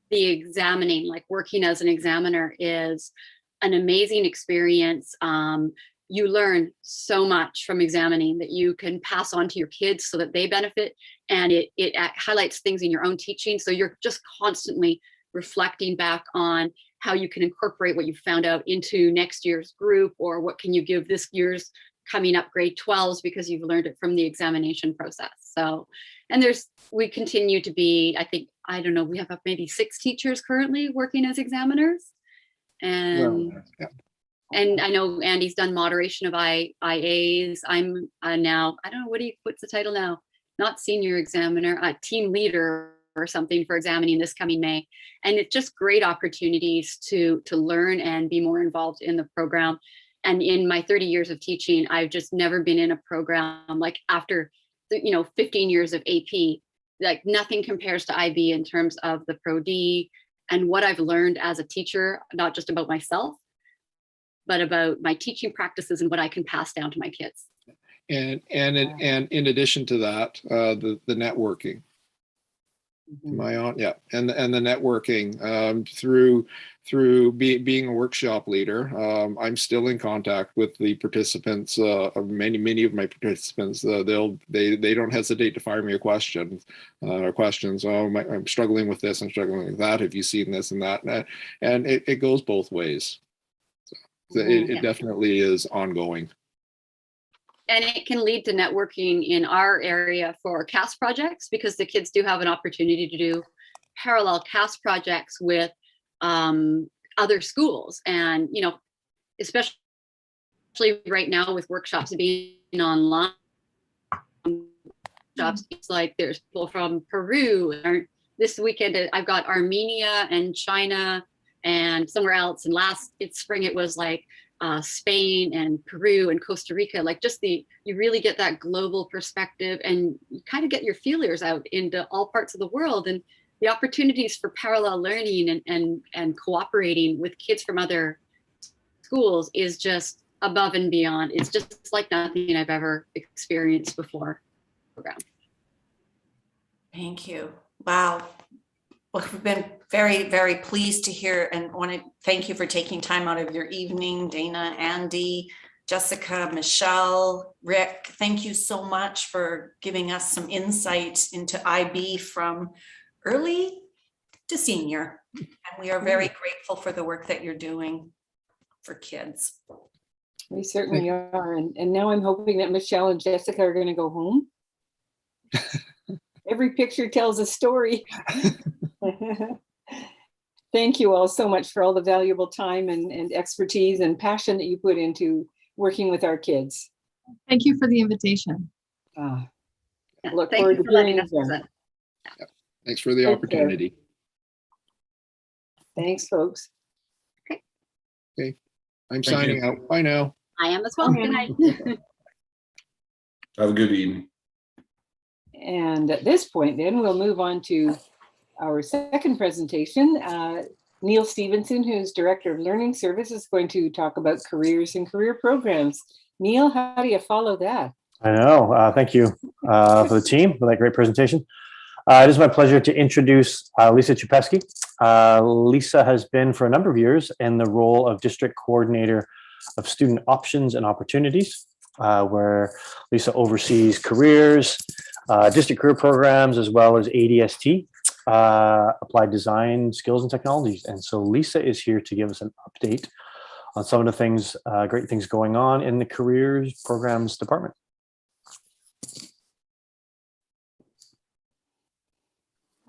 The examining, like working as an examiner, is an amazing experience. You learn so much from examining that you can pass on to your kids so that they benefit, and it highlights things in your own teaching. So you're just constantly reflecting back on how you can incorporate what you found out into next year's group, or what can you give this year's coming up grade 12s because you've learned it from the examination process. So, and we continue to be, I think, I don't know, we have maybe 6 teachers currently working as examiners. And and I know Andy's done moderation of IAs. I'm now, I don't know, what's the title now? Not senior examiner, team leader or something for examining this coming May. And it's just great opportunities to learn and be more involved in the program. And in my 30 years of teaching, I've just never been in a program like after 15 years of AP, like nothing compares to IB in terms of the Pro D and what I've learned as a teacher, not just about myself, but about my teaching practices and what I can pass down to my kids. And in addition to that, the networking. Am I on? Yeah, and the networking through being a workshop leader. I'm still in contact with the participants. Many of my participants. They don't hesitate to fire me a question or questions. Oh, I'm struggling with this. I'm struggling with that. Have you seen this and that? And it goes both ways. So it definitely is ongoing. And it can lead to networking in our area for CAS projects, because the kids do have an opportunity to do parallel CAS projects with other schools. And, especially right now with workshops being online, it's like there's people from Peru. This weekend, I've got Armenia and China and somewhere else. And spring, it was like Spain and Peru and Costa Rica, like you really get that global perspective, and you kind of get your feelers out into all parts of the world, and the opportunities for parallel learning and cooperating with kids from other schools is just above and beyond. It's just like nothing I've ever experienced before. Program. Thank you. Wow. Well, we've been very, very pleased to hear, and want to thank you for taking time out of your evening, Dana, Andy, Jessica, Michelle, Rick. Thank you so much for giving us some insight into IB from early to senior. And we are very grateful for the work that you're doing for kids. We certainly are. And now I'm hoping that Michelle and Jessica are going to go home. Every picture tells a story. Thank you all so much for all the valuable time and expertise and passion that you put into working with our kids. Thank you for the invitation. Look Thank forward you to for letting hearing us them. present. Thanks for the Take care. opportunity. Thanks, folks. Okay, I'm Thank signing you. out. Bye now. I am as well. Good night. Have a good evening. And at this point, then we'll move on to our second presentation. Neil Stevenson, who's Director of Learning Service, is going to talk about careers and career programs. Neil, how do you follow that? I know. Thank you for the team for that great presentation. It is my pleasure to introduce Lisa Chupesky. Lisa has been for a number of years in the role of District Coordinator of Student Options and Opportunities, where Lisa oversees careers, district career programs, as well as ADST, applied design, skills and technologies. And so Lisa is here to give us an update on some of the things, great things going on in the careers programs department.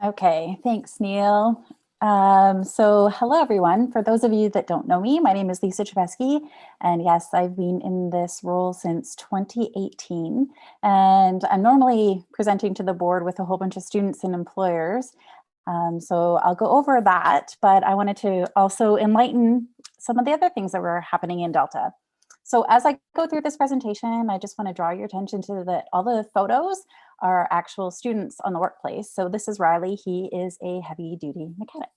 Okay, thanks, Neil. So hello, everyone. For those of you that don't know me, my name is Lisa Chupesky. And yes, I've been in this role since 2018. And I'm normally presenting to the board with a whole bunch of students and employers. So I'll go over that, but I wanted to also enlighten some of the other things that were happening in Delta. So as I go through this presentation, I just want to draw your attention to that all the photos are actual students on the workplace. So this is Riley. He is a heavy duty mechanic.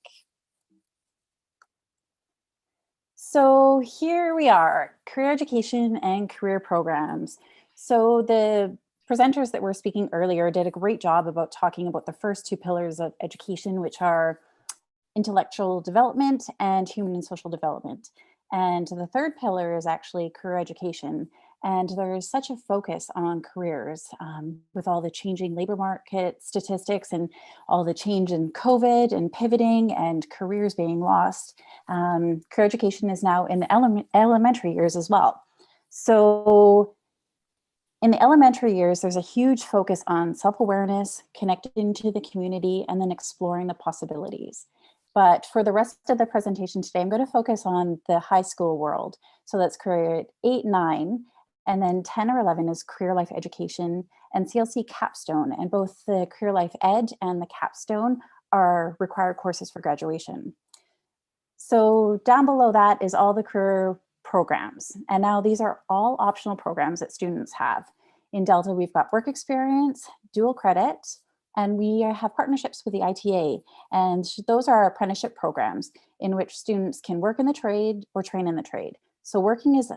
So here we are, career education and career programs. So the presenters that were speaking earlier did a great job about talking about the first two pillars of education, which are intellectual development and human and social development. And the third pillar is actually career education. And there is such a focus on careers with all the changing labor market statistics and all the change in COVID and pivoting and careers being lost. Career education is now in the elementary years as well. So in the elementary years, there's a huge focus on self-awareness, connecting to the community, and then exploring the possibilities. But for the rest of the presentation today, I'm going to focus on the high school world. So that's career 8, 9, and then 10 or 11 is career life education and CLC capstone. And both the career life ed and the capstone are required courses for graduation. So down below that is all the career programs. And now these are all optional programs that students have. In Delta, we've got work experience, dual credit, and we have partnerships with the ITA. And those are our apprenticeship programs in which students can work in the trade or train in the trade. So working is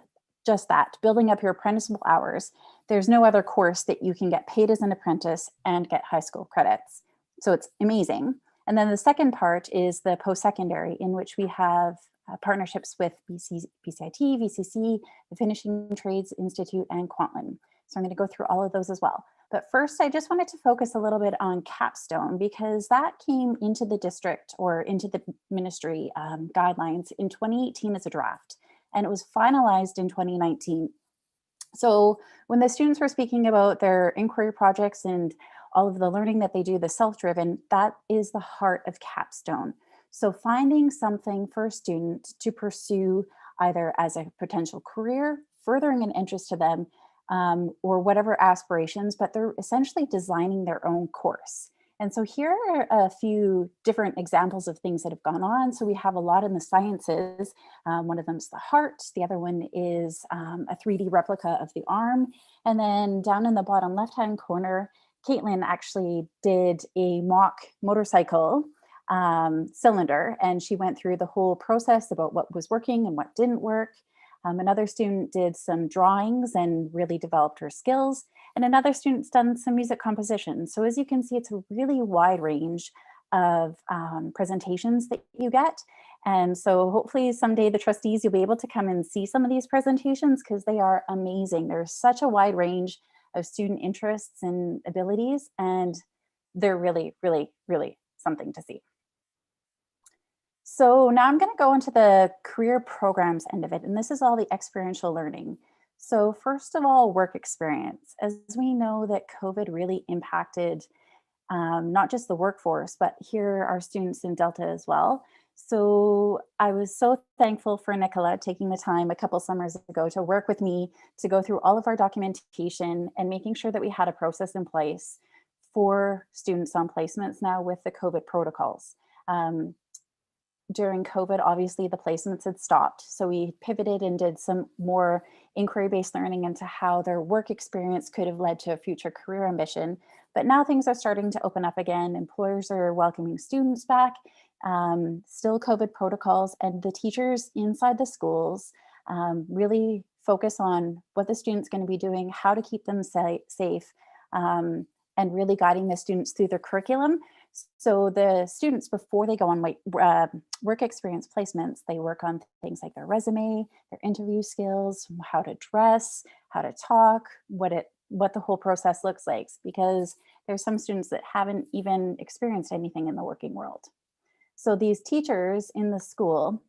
just that, building up your apprenticeable hours. There's no other course that you can get paid as an apprentice and get high school credits. So it's amazing. And then the second part is the post-secondary, in which we have partnerships with BCIT, VCC, the Finishing Trades Institute, and Kwantlen. So I'm going to go through all of those as well. But first, I just wanted to focus a little bit on capstone because that came into the district or into the ministry guidelines in 2018 as a draft, and it was finalized in 2019. So when the students were speaking about their inquiry projects and all of the learning that they do, the self-driven, that is the heart of capstone. So finding something for a student to pursue either as a potential career, furthering an interest to them, or whatever aspirations, but they're essentially designing their own course. And so here are a few different examples of things that have gone on. So we have a lot in the sciences. One of them is the heart. The other one is a 3D replica of the arm. And then down in the bottom left-hand corner, Caitlin actually did a mock motorcycle cylinder, and she went through the whole process about what was working and what didn't work. Another student did some drawings and really developed her skills. And another student's done some music composition. So as you can see, it's a really wide range of presentations that you get. And so hopefully someday the trustees, you'll be able to come and see some of these presentations because they are amazing. There's such a wide range of student interests and abilities, and they're really, really, really something to see. So now I'm going to go into the career programs end of it, and this is all the experiential learning. So first of all, work experience. As we know that COVID really impacted not just the workforce, but here are students in Delta as well. So I was so thankful for Nicola taking the time a couple summers ago to work with me to go through all of our documentation and making sure that we had a process in place for students on placements now with the COVID protocols. During COVID, obviously the placements had stopped. So we pivoted and did some more inquiry-based learning into how their work experience could have led to a future career ambition. But now things are starting to open up again. Employers are welcoming students back, still COVID protocols, and the teachers inside the schools really focus on what the student's going to be doing, how to keep them safe, and really guiding the students through their curriculum. So the students, before they go on work experience placements, they work on things like their resume, their interview skills, how to dress, how to talk, what the whole process looks like, because there's some students that haven't even experienced anything in the working world. So these teachers in the school,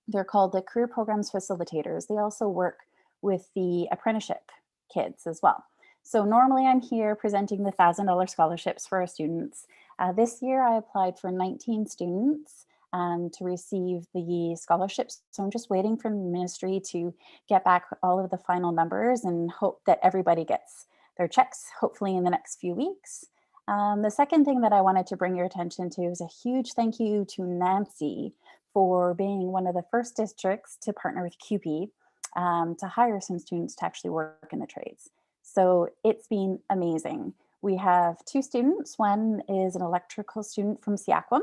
they're called the career programs facilitators. They also work with the apprenticeship kids as well. So normally I'm here presenting the $1,000 scholarships for our students. This year I applied for 19 students to receive the scholarships. So I'm just waiting for the ministry to get back all of the final numbers and hope that everybody gets their checks, hopefully in the next few weeks. The second thing that I wanted to bring your attention to is a huge thank you to Nancy for being one of the first districts to partner with CUPE to hire some students to actually work in the trades. So it's been amazing. We have two students. One is an electrical student from Seaquam,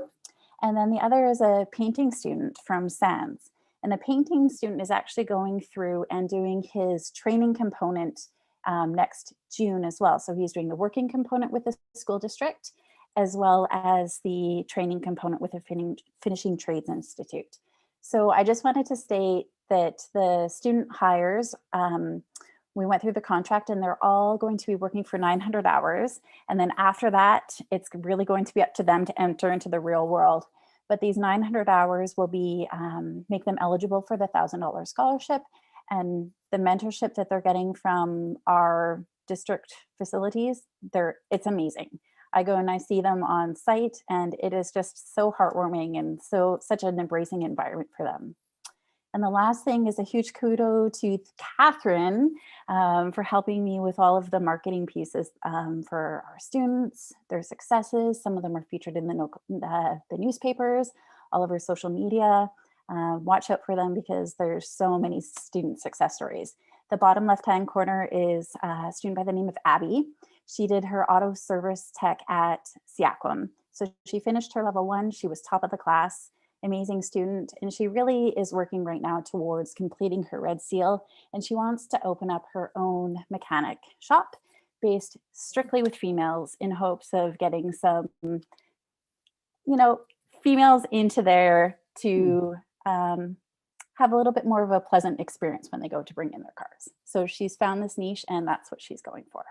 and then the other is a painting student from Sands. And the painting student is actually going through and doing his training component next June as well. So he's doing the working component with the school district, as well as the training component with the Finishing Trades Institute. So I just wanted to state that the student hires, we went through the contract and they're all going to be working for 900 hours. And then after that, it's really going to be up to them to enter into the real world. But these 900 hours will be make them eligible for the $1,000 scholarship, and the mentorship that they're getting from our district facilities, it's amazing. I go and I see them on site and it is just so heartwarming and such an embracing environment for them. And the last thing is a huge kudos to Catherine for helping me with all of the marketing pieces for our students, their successes. Some of them are featured in the newspapers, all of our social media. Watch out for them because there's so many student success stories. The bottom left-hand corner is a student by the name of Abby. She did her auto service tech at Seaquam. So she finished her level 1. She was top of the class. Amazing student, and she really is working right now towards completing her red seal, and she wants to open up her own mechanic shop based strictly with females in hopes of getting some, females into there to have a little bit more of a pleasant experience when they go to bring in their cars. So she's found this niche and that's what she's going for.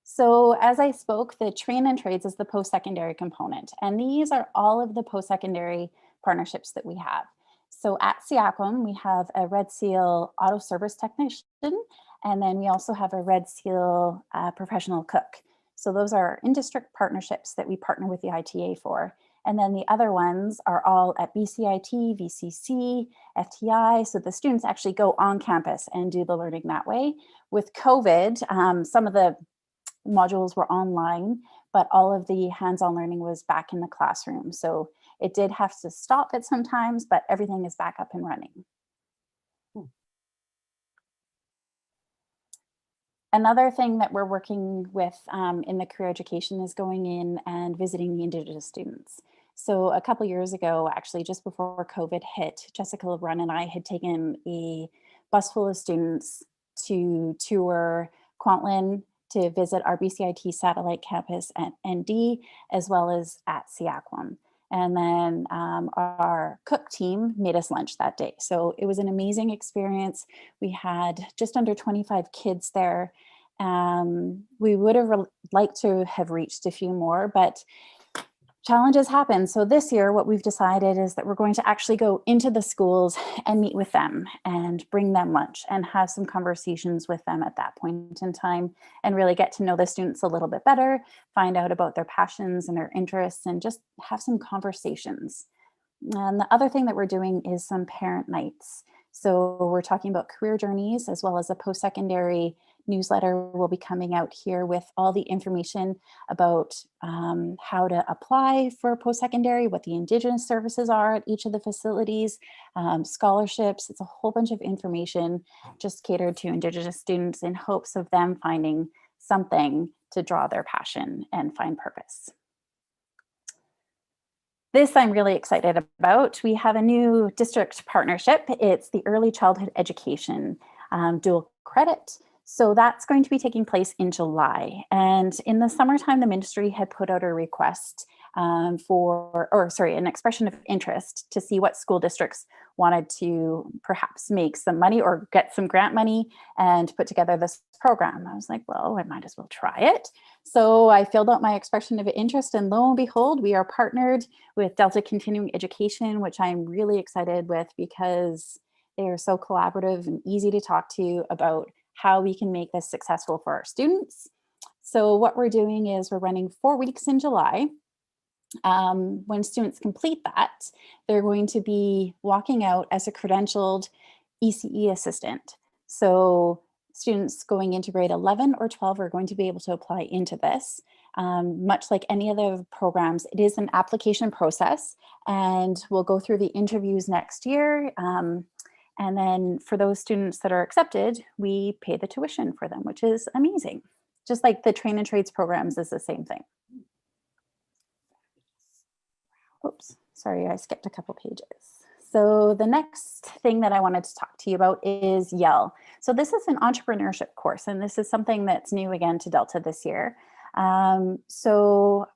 So as I spoke, the train and trades is the post-secondary component. And these are all of the post-secondary partnerships that we have. So at Seaquam, we have a Red Seal auto service technician, and then we also have a Red Seal professional cook. So those are in-district partnerships that we partner with the ITA for. And then the other ones are all at BCIT, VCC, FTI. So the students actually go on campus and do the learning that way. With COVID, some of the modules were online, but all of the hands-on learning was back in the classroom. So it did have to stop at some times, but everything is back up and running. Another thing that we're working with in the career education is going in and visiting the Indigenous students. So a couple years ago, actually just before COVID hit, Jessica LeBrun and I had taken a bus full of students to tour Kwantlen, to visit our BCIT satellite campus at ND, as well as at Seaquam. And then our cook team made us lunch that day. So it was an amazing experience. We had just under 25 kids there. We would have liked to have reached a few more, but challenges happen. So this year, what we've decided is that we're going to actually go into the schools and meet with them and bring them lunch and have some conversations with them at that point in time and really get to know the students a little bit better, find out about their passions and their interests, and just have some conversations. And the other thing that we're doing is some parent nights. So we're talking about career journeys, as well as a post-secondary newsletter will be coming out here with all the information about how to apply for post-secondary, what the Indigenous services are at each of the facilities, scholarships. It's a whole bunch of information just catered to Indigenous students in hopes of them finding something to draw their passion and find purpose. This I'm really excited about. We have a new district partnership. It's the Early Childhood Education dual credit. So that's going to be taking place in July. And in the summertime, the ministry had put out a request an expression of interest to see what school districts wanted to perhaps make some money or get some grant money and put together this program. I was like, well, I might as well try it. So I filled out my expression of interest, and lo and behold, we are partnered with Delta Continuing Education, which I'm really excited with because they are so collaborative and easy to talk to about how we can make this successful for our students. So what we're doing is we're running 4 weeks in July. When students complete that, they're going to be walking out as a credentialed ECE assistant. So students going into grade 11 or 12 are going to be able to apply into this. Much like any other programs, it is an application process, and we'll go through the interviews next year. And then for those students that are accepted, we pay the tuition for them, which is amazing. Just like the train and trades programs is the same thing. Oops, sorry, I skipped a couple pages. So the next thing that I wanted to talk to you about is YEL. So this is an entrepreneurship course, and this is something that's new again to Delta this year. So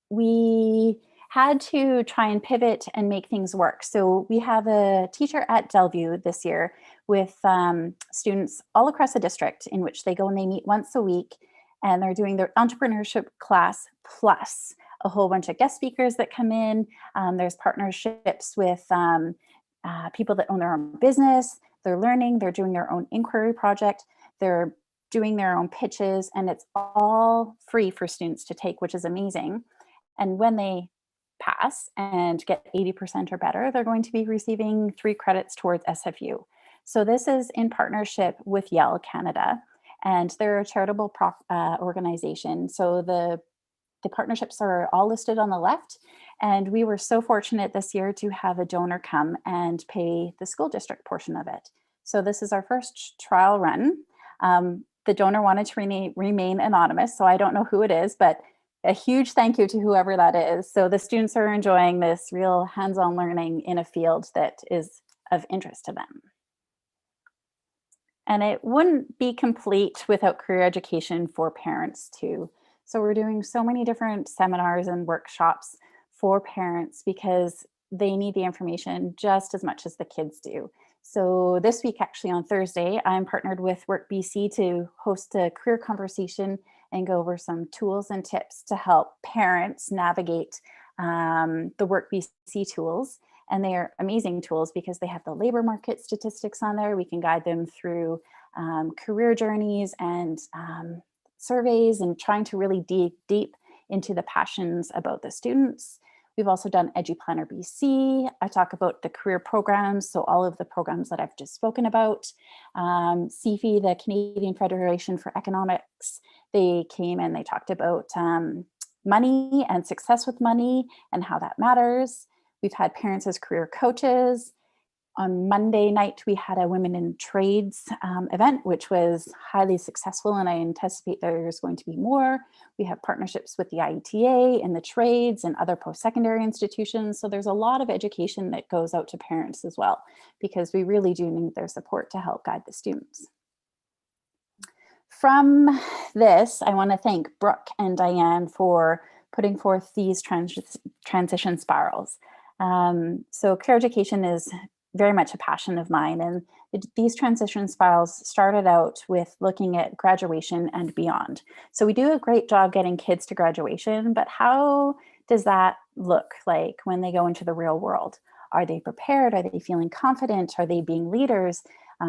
we had to try and pivot and make things work. So we have a teacher at Delview this year with students all across the district, in which they go and they meet once a week, and they're doing their entrepreneurship class plus a whole bunch of guest speakers that come in. There's partnerships with people that own their own business. They're learning, they're doing their own inquiry project, they're doing their own pitches, and it's all free for students to take, which is amazing. And when they pass and get 80% or better, they're going to be receiving 3 credits towards SFU. So this is in partnership with YEL Canada, and they're a charitable organization. So the partnerships are all listed on the left, and we were so fortunate this year to have a donor come and pay the school district portion of it. So this is our first trial run. The donor wanted to remain anonymous, so I don't know who it is, but a huge thank you to whoever that is. So the students are enjoying this real hands-on learning in a field that is of interest to them. And it wouldn't be complete without career education for parents too. So we're doing so many different seminars and workshops for parents because they need the information just as much as the kids do. So this week, actually on Thursday, I'm partnered with Work BC to host a career conversation and go over some tools and tips to help parents navigate the Work BC tools. And they are amazing tools because they have the labor market statistics on there. We can guide them through career journeys and surveys and trying to really dig deep into the passions about the students. We've also done EduPlanner BC. I talk about the career programs, so all of the programs that I've just spoken about. CFE, the Canadian Federation for Economics, they came and they talked about money and success with money and how that matters. We've had parents as career coaches. On Monday night, we had a Women in Trades event, which was highly successful, and I anticipate there's going to be more. We have partnerships with the IETA and the trades and other post-secondary institutions. So there's a lot of education that goes out to parents as well, because we really do need their support to help guide the students. From this, I want to thank Brooke and Diane for putting forth these transition spirals. So career education is very much a passion of mine. And these transition spirals started out with looking at graduation and beyond. So we do a great job getting kids to graduation, but how does that look like when they go into the real world? Are they prepared? Are they feeling confident? Are they being leaders?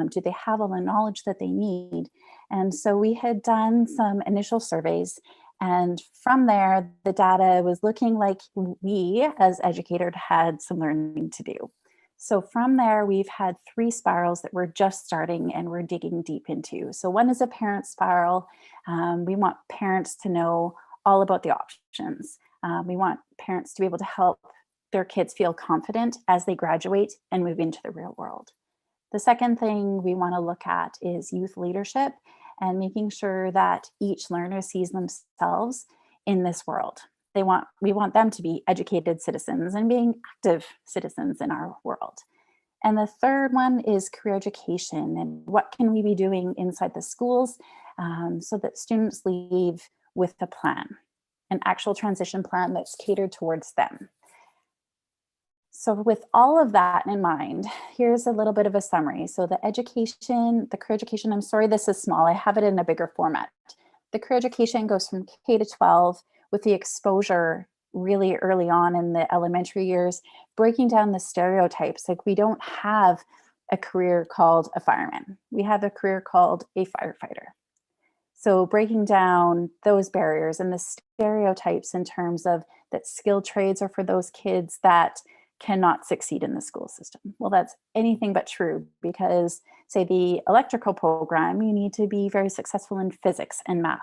Do they have all the knowledge that they need? And so we had done some initial surveys, and from there, the data was looking like we as educators had some learning to do. So from there, we've had 3 spirals that we're just starting and we're digging deep into. So one is a parent spiral. We want parents to know all about the options. We want parents to be able to help their kids feel confident as they graduate and move into the real world. The second thing we want to look at is youth leadership and making sure that each learner sees themselves in this world. We want them to be educated citizens and being active citizens in our world. And the third one is career education and what can we be doing inside the schools so that students leave with a plan, an actual transition plan that's catered towards them. So with all of that in mind, here's a little bit of a summary. So the career education, I'm sorry, this is small. I have it in a bigger format. The career education goes from K to 12 with the exposure really early on in the elementary years, breaking down the stereotypes. Like we don't have a career called a fireman. We have a career called a firefighter. So breaking down those barriers and the stereotypes in terms of that skilled trades are for those kids that cannot succeed in the school system. Well, that's anything but true because, say, the electrical program, you need to be very successful in physics and math.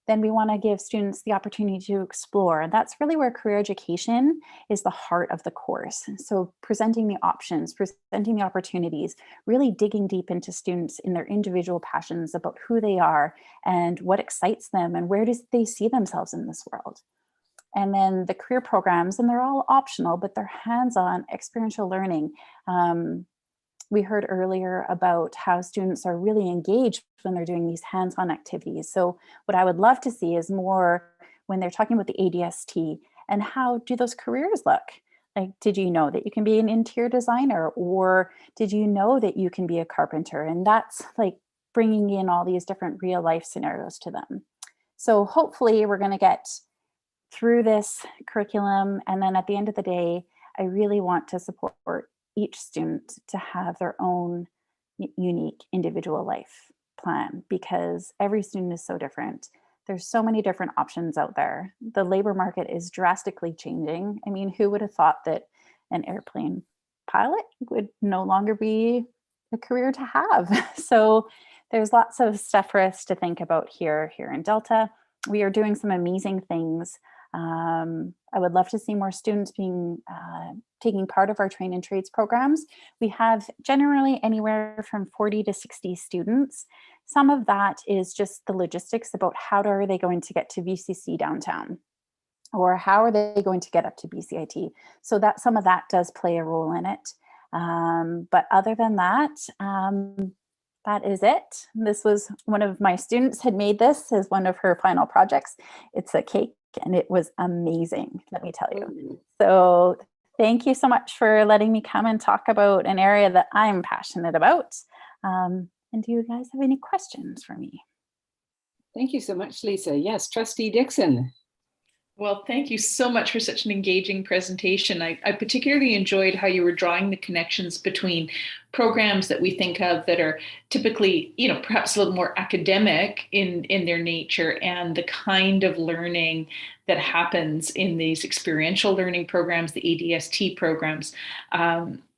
Then we want to give students the opportunity to explore. And that's really where career education is the heart of the course. So presenting the options, presenting the opportunities, really digging deep into students in their individual passions about who they are and what excites them and where do they see themselves in this world. And then the career programs, and they're all optional, but they're hands-on experiential learning. We heard earlier about how students are really engaged when they're doing these hands-on activities. So what I would love to see is more when they're talking about the ADST and how do those careers look? Like, did you know that you can be an interior designer, or did you know that you can be a carpenter? And that's like bringing in all these different real life scenarios to them. So hopefully we're going to get through this curriculum. And then at the end of the day, I really want to support each student to have their own unique individual life plan because every student is so different. There's so many different options out there. The labor market is drastically changing. I mean, who would have thought that an airplane pilot would no longer be a career to have? So there's lots of stuff for us to think about here in Delta. We are doing some amazing things. I would love to see more students taking part of our train and trades programs. We have generally anywhere from 40 to 60 students. Some of that is just the logistics about how are they going to get to VCC downtown, or how are they going to get up to BCIT. So that some of that does play a role in it. But other than that, that is it. This was one of my students had made this as one of her final projects. It's a cake and it was amazing, let me tell you. So thank you so much for letting me come and talk about an area that I'm passionate about. And do you guys have any questions for me? Thank you so much, Lisa. Yes, Trustee Dixon. Well, thank you so much for such an engaging presentation. I particularly enjoyed how you were drawing the connections between programs that we think of that are typically, perhaps a little more academic in their nature, and the kind of learning that happens in these experiential learning programs, the ADST programs.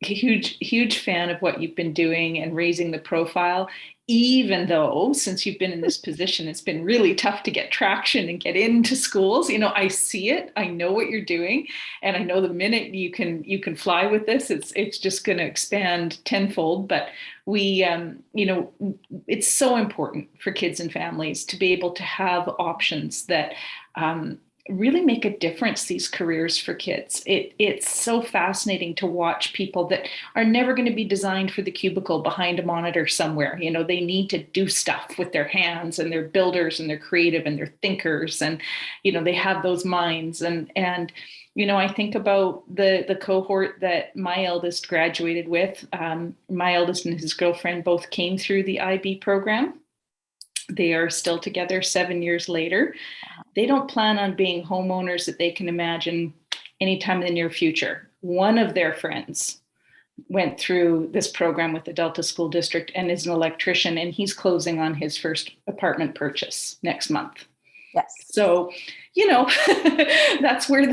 Huge fan of what you've been doing and raising the profile, even though since you've been in this position, it's been really tough to get traction and get into schools. I see it, I know what you're doing. And I know the minute you can fly with this, it's just going to expand tenfold. But we, it's so important for kids and families to be able to have options that really make a difference, these careers for kids. It's so fascinating to watch people that are never going to be designed for the cubicle behind a monitor somewhere. They need to do stuff with their hands, and they're builders and they're creative and they're thinkers, and they have those minds. And I think about the cohort that my eldest graduated with. My eldest and his girlfriend both came through the IB program. They are still together 7 years later. They don't plan on being homeowners that they can imagine anytime in the near future. One of their friends went through this program with the Delta School District and is an electrician, and he's closing on his first apartment purchase next month. Yes. So, that's where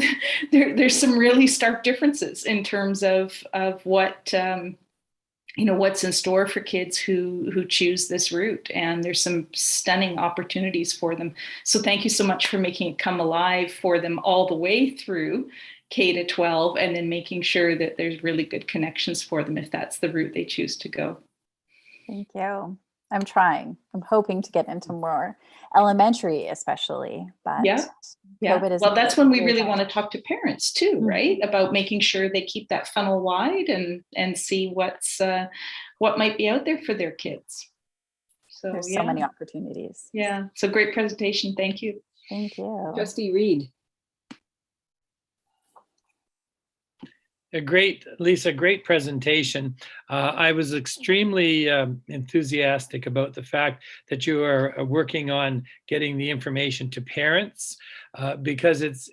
there's some really stark differences in terms of what, what's in store for kids who choose this route. And there's some stunning opportunities for them. So thank you so much for making it come alive for them all the way through K to 12, and then making sure that there's really good connections for them if that's the route they choose to go. Thank you. I'm trying. I'm hoping to get into more elementary, especially. But yeah. Well, that's when we really want to talk to parents too, right? About making sure they keep that funnel wide and see what might be out there for their kids. So there's so many opportunities. Yeah. So great presentation. Thank you. Thank you. Trustee Reed. Lisa, great presentation. I was extremely enthusiastic about the fact that you are working on getting the information to parents because it's,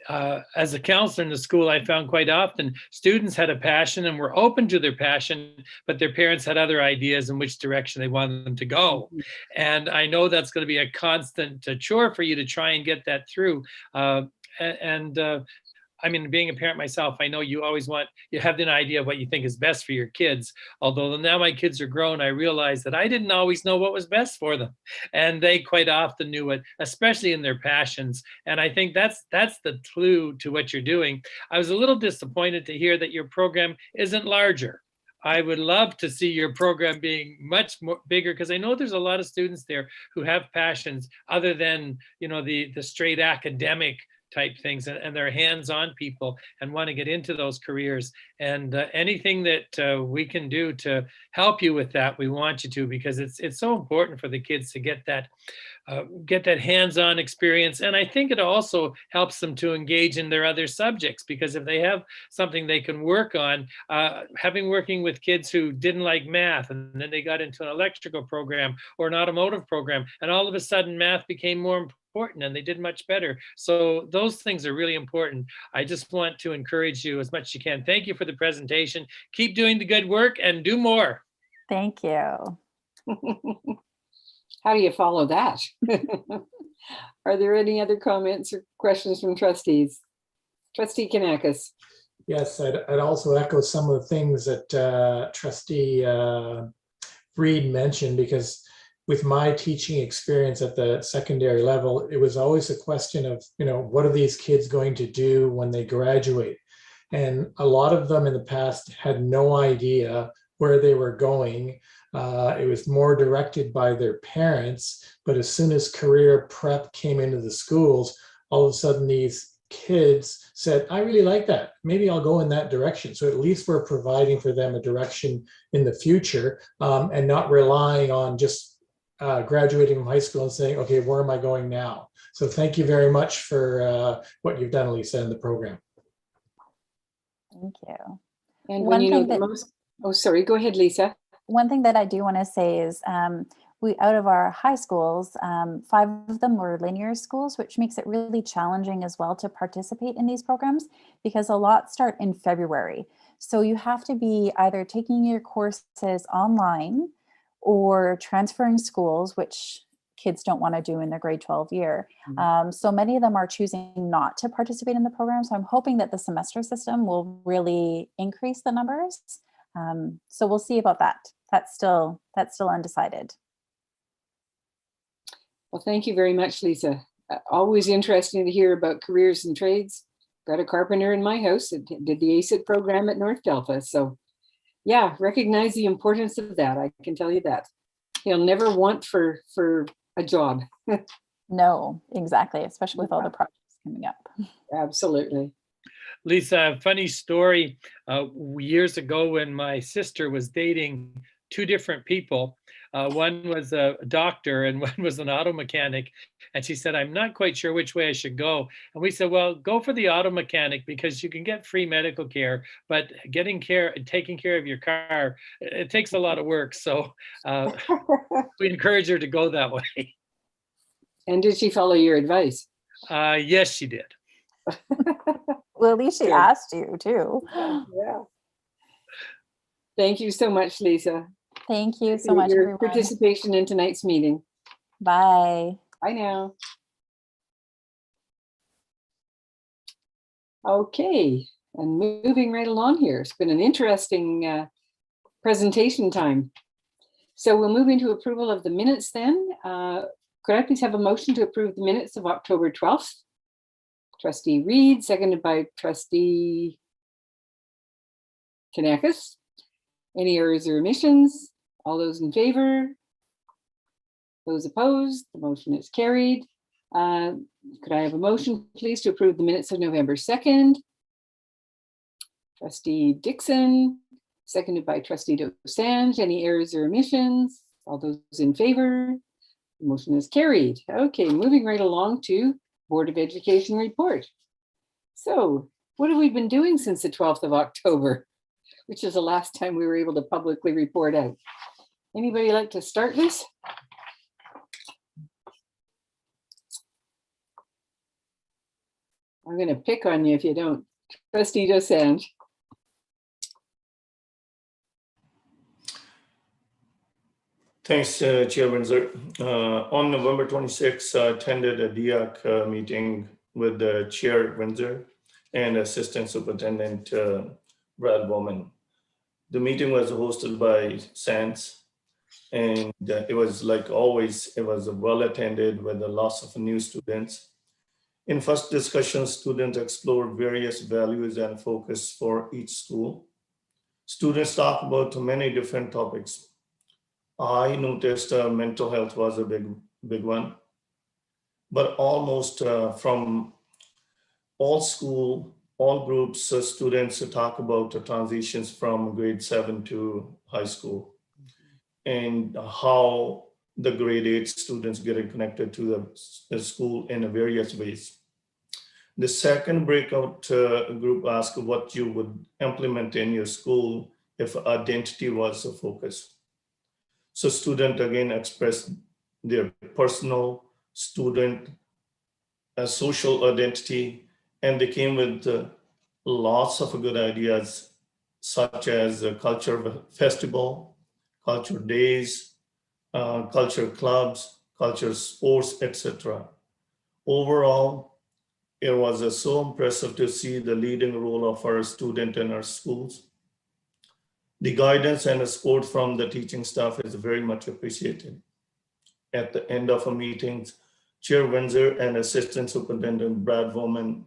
as a counselor in the school, I found quite often students had a passion and were open to their passion, but their parents had other ideas in which direction they wanted them to go. And I know that's going to be a constant chore for you to try and get that through. I mean, being a parent myself, I know you have an idea of what you think is best for your kids. Although now my kids are grown, I realize that I didn't always know what was best for them. And they quite often knew it, especially in their passions. And I think that's the clue to what you're doing. I was a little disappointed to hear that your program isn't larger. I would love to see your program being much more bigger, because I know there's a lot of students there who have passions other than, the straight academic type things, and they're hands-on people and want to get into those careers. And anything that we can do to help you with that, we want you to, because it's so important for the kids to get that hands-on experience. And I think it also helps them to engage in their other subjects, because if they have something they can work on, working with kids who didn't like math, and then they got into an electrical program or an automotive program, and all of a sudden math became more important and they did much better. So those things are really important. I just want to encourage you as much as you can. Thank you for the presentation. Keep doing the good work and do more. Thank you. How do you follow that? Are there any other comments or questions from trustees? Trustee Kanakis. Yes, I'd also echo some of the things that Trustee Reed mentioned, because with my teaching experience at the secondary level, it was always a question of, what are these kids going to do when they graduate? And a lot of them in the past had no idea where they were going. It was more directed by their parents, but as soon as career prep came into the schools, all of a sudden these kids said, I really like that. Maybe I'll go in that direction. So at least we're providing for them a direction in the future, and not relying on just graduating from high school and saying, okay, where am I going now? So thank you very much for what you've done, Lisa, in the program. Thank you. And when sorry, go ahead, Lisa. One thing that I do want to say is we, out of our high schools, 5 of them were linear schools, which makes it really challenging as well to participate in these programs, because a lot start in February. So you have to be either taking your courses online or transferring schools, which kids don't want to do in their grade 12 year. So many of them are choosing not to participate in the program. So I'm hoping that the semester system will really increase the numbers. So we'll see about that. That's still undecided. Well, thank you very much, Lisa. Always interesting to hear about careers and trades. Got a carpenter in my house that did the ACID program at North Delta. So yeah, recognize the importance of that. I can tell you that. He'll never want for a job. No, exactly. Especially with all the projects coming up. Absolutely. Lisa, a funny story. Years ago when my sister was dating 2 different people, one was a doctor and one was an auto mechanic. And she said, I'm not quite sure which way I should go. And we said, well, go for the auto mechanic because you can get free medical care, but taking care of your car, it takes a lot of work. So we encourage her to go that way. And did she follow your advice? Yes, she did. Well, at least she Good. asked you too. Yeah. Thank you so much, Lisa. Thank you so for much, your everyone. participation in tonight's meeting. Bye. Bye now. Okay, and moving right along here. It's been an interesting presentation time. So we'll move into approval of the minutes then. Could I please have a motion to approve the minutes of October 12th? Trustee Reed, seconded by Trustee Kanakis. Any errors or omissions? All those in favor? Those opposed? The motion is carried. Could I have a motion, please, to approve the minutes of November 2nd? Trustee Dixon, seconded by Trustee Dosanjh. Any errors or omissions? All those in favor? The motion is carried. Okay, moving right along to Board of Education report. So what have we been doing since the 12th of October, which is the last time we were able to publicly report out? Anybody like to start this? I'm going to pick on you if you don't. Trustee Dosanjh. Thanks, Chair Windsor. On November 26th, I attended a DIAC meeting with Chair Windsor and Assistant Superintendent Brad Bowman. The meeting was hosted by SANS, and it was like always, it was well attended with lots of new students. In first discussion, students explored various values and focus for each school. Students talked about many different topics. I noticed mental health was a big one, but almost from all groups, students talk about the transitions from grade 7 to high school and how the grade 8 students getting connected to the school in various ways. The second breakout group asked what you would implement in your school if identity was a focus. So students again expressed their personal, student, social identity, and they came with lots of good ideas, such as culture festival, culture days, culture clubs, culture sports, etc. Overall, it was so impressive to see the leading role of our student in our schools. The guidance and the support from the teaching staff is very much appreciated. At the end of a meeting, Chair Windsor and Assistant Superintendent Brad Bowman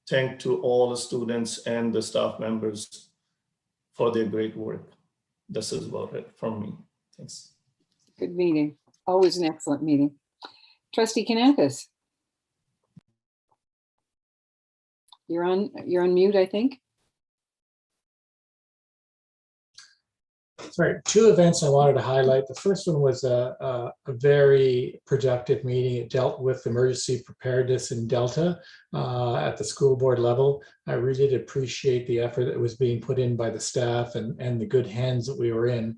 thanked to all the students and the staff members for their great work. This is about it from me. Thanks. Good meeting. Always an excellent meeting. Trustee Kanakis. You're on mute, I think. Sorry, two events I wanted to highlight. The first one was a very productive meeting. It dealt with emergency preparedness in Delta at the school board level. I really did appreciate the effort that was being put in by the staff and the good hands that we were in.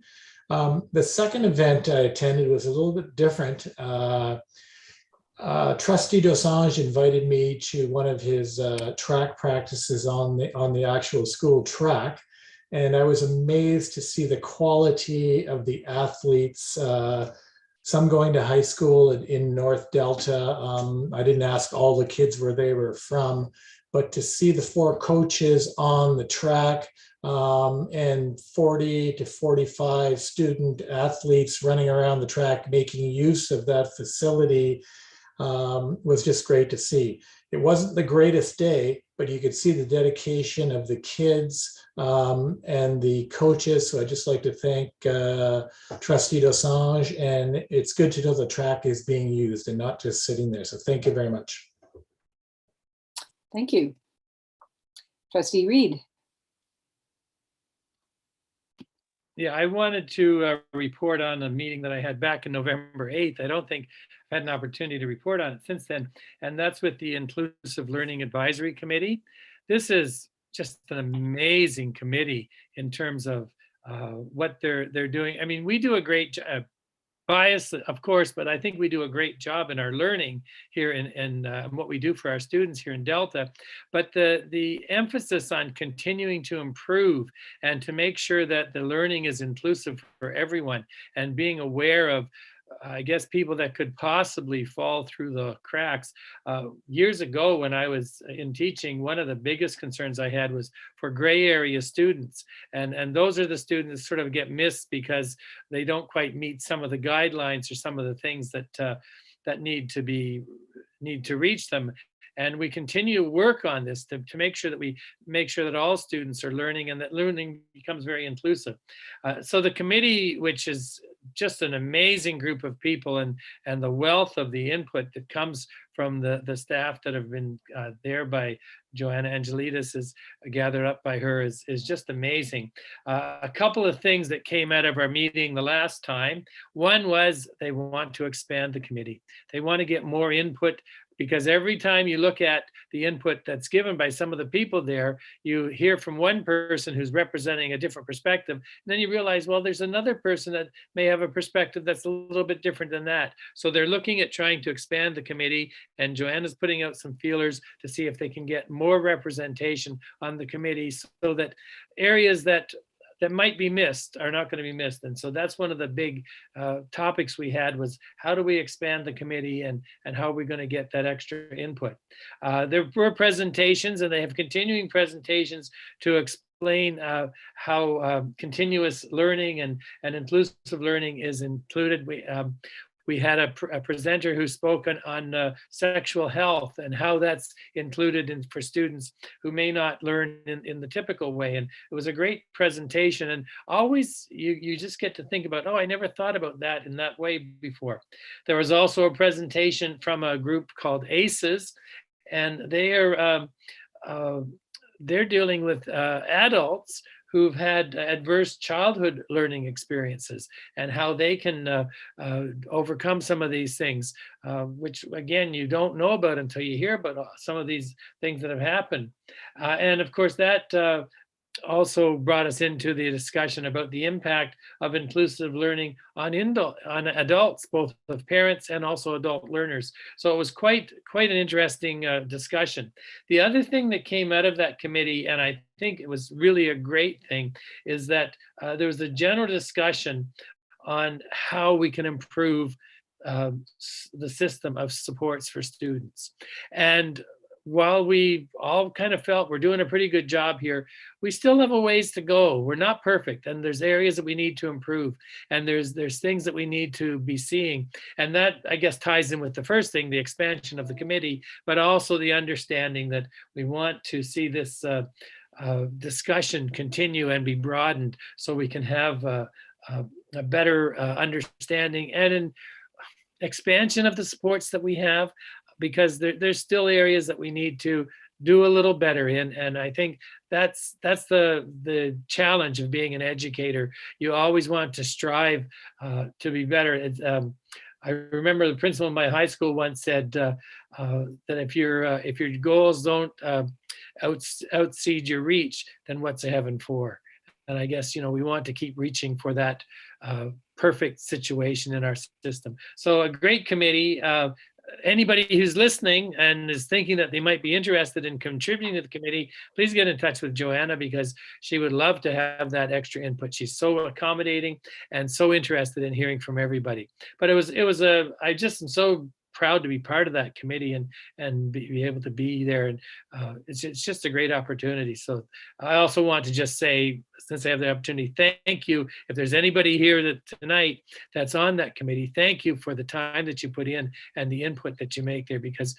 The second event I attended was a little bit different. Trustee Dosanjh invited me to one of his track practices on the actual school track. And I was amazed to see the quality of the athletes, some going to high school in North Delta. I didn't ask all the kids where they were from, but to see the 4 coaches on the track and 40 to 45 student athletes running around the track, making use of that facility was just great to see. It wasn't the greatest day, but you could see the dedication of the kids and the coaches. So I'd just like to thank Trustee Dosanjh, and it's good to know the track is being used and not just sitting there. So thank you very much. Thank you. Trustee Reed. Yeah, I wanted to report on a meeting that I had back in November 8th. I don't think I've had an opportunity to report on it since then, and that's with the Inclusive Learning Advisory Committee. This is just an amazing committee in terms of what they're doing. I mean, we do a great job. bias, of course, but I think we do a great job in our learning here and what we do for our students here in Delta. But the emphasis on continuing to improve and to make sure that the learning is inclusive for everyone, and being aware of, I guess, people that could possibly fall through the cracks. Years ago, when I was in teaching, one of the biggest concerns I had was for gray area students. And those are the students that sort of get missed because they don't quite meet some of the guidelines or some of the things that need to reach them. And we continue to work on this to make sure that all students are learning and that learning becomes very inclusive. So the committee, which is just an amazing group of people, and the wealth of the input that comes from the staff that have been there by Joanna Angelides, is gathered up by her, is just amazing. A couple of things that came out of our meeting the last time. One was they want to expand the committee. They want to get more input, because every time you look at the input that's given by some of the people there, you hear from one person who's representing a different perspective, and then you realize, well, there's another person that may have a perspective that's a little bit different than that. So they're looking at trying to expand the committee, and Joanna's putting out some feelers to see if they can get more representation on the committee, so that areas that might be missed are not going to be missed. And so that's one of the big topics we had, was how do we expand the committee, and how are we going to get that extra input? There were presentations, and they have continuing presentations to explain how continuous learning and inclusive learning is included. We had a presenter who spoke on sexual health and how that's included for students who may not learn in the typical way. And it was a great presentation. And always you just get to think about, oh, I never thought about that in that way before. There was also a presentation from a group called ACEs, and they're dealing with adults who've had adverse childhood learning experiences, and how they can overcome some of these things, which again, you don't know about until you hear about some of these things that have happened. And of course, that also brought us into the discussion about the impact of inclusive learning on adults, both of parents and also adult learners. So it was quite an interesting discussion. The other thing that came out of that committee, and I think it was really a great thing, is that there was a general discussion on how we can improve the system of supports for students. And while we all kind of felt we're doing a pretty good job here, we still have a ways to go. We're not perfect, and there's areas that we need to improve, and there's things that we need to be seeing. And that, I guess, ties in with the first thing, the expansion of the committee, but also the understanding that we want to see this discussion continue and be broadened, so we can have a better understanding and an expansion of the supports that we have, because there's still areas that we need to do a little better in. And I think that's the challenge of being an educator. You always want to strive to be better. I remember the principal in my high school once said that if your goals don't outseed your reach, then what's a heaven for? And I guess, we want to keep reaching for that perfect situation in our system. So a great committee. Anybody who's listening and is thinking that they might be interested in contributing to the committee, please get in touch with Joanna, because she would love to have that extra input. She's so accommodating and so interested in hearing from everybody. But I just am so proud to be part of that committee and be able to be there. And it's just a great opportunity. So I also want to just say, since I have the opportunity, thank you. If there's anybody here tonight that's on that committee, thank you for the time that you put in and the input that you make there, because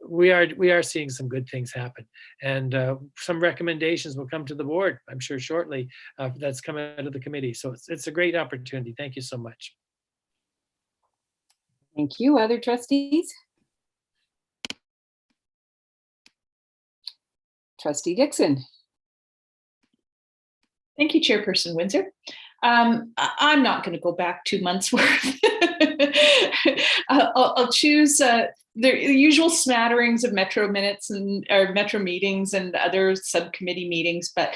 we are seeing some good things happen. And some recommendations will come to the board, I'm sure, shortly, that's coming out of the committee. So it's a great opportunity. Thank you so much. Thank you. Other trustees? Trustee Dixon. Thank you, Chairperson Windsor. I'm not going to go back 2 months worth. I'll choose the usual smatterings of Metro minutes or Metro meetings and other subcommittee meetings, but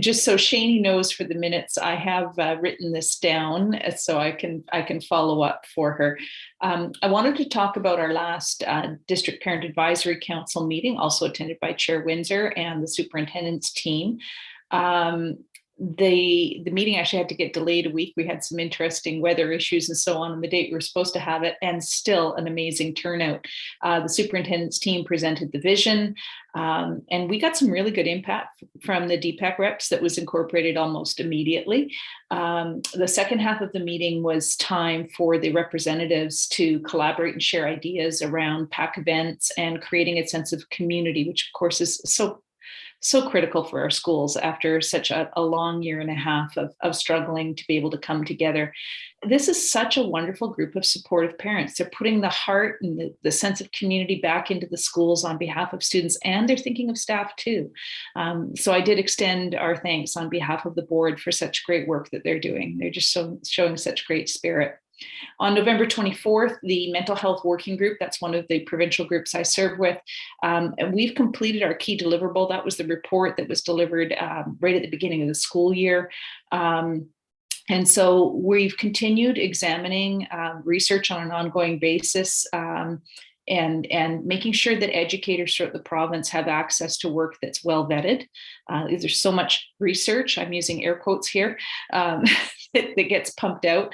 just so Shani knows for the minutes, I have written this down so I can follow up for her. I wanted to talk about our last District Parent Advisory Council meeting, also attended by Chair Windsor and the superintendent's team. The meeting actually had to get delayed a week. We had some interesting weather issues and so on the date we were supposed to have it, and still an amazing turnout. The superintendent's team presented the vision, and we got some really good impact from the DPAC reps that was incorporated almost immediately. The second half of the meeting was time for the representatives to collaborate and share ideas around PAC events and creating a sense of community, which of course is so critical for our schools after such a long year and a half of struggling to be able to come together. This is such a wonderful group of supportive parents. They're putting the heart and the sense of community back into the schools on behalf of students, and they're thinking of staff too. So I did extend our thanks on behalf of the board for such great work that they're doing. They're just showing such great spirit. On November 24th, the Mental Health Working Group, that's one of the provincial groups I serve with, and we've completed our key deliverable. That was the report that was delivered right at the beginning of the school year. And so we've continued examining research on an ongoing basis and making sure that educators throughout the province have access to work that's well vetted. There's so much research, I'm using air quotes here, that gets pumped out.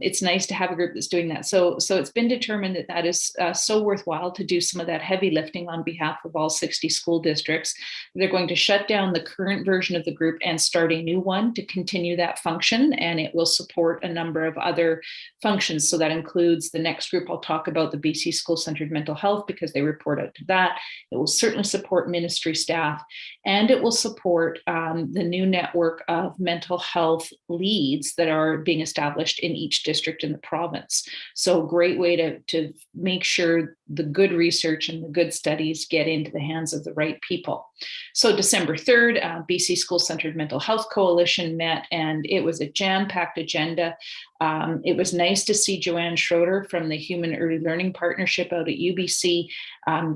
It's nice to have a group that's doing that. So it's been determined that is so worthwhile to do some of that heavy lifting on behalf of all 60 school districts. They're going to shut down the current version of the group and start a new one to continue that function, and it will support a number of other functions. So that includes the next group I'll talk about, the BC School-Centered Mental Health, because they report out to that. It will certainly support ministry staff, and it will support the new network of mental health leads that are being established in each district in the province. So great way to make sure the good research and the good studies get into the hands of the right people. So December 3rd, BC School-Centered Mental Health Coalition met, and it was a jam-packed agenda. It was nice to see Joanne Schroeder from the Human Early Learning Partnership out at UBC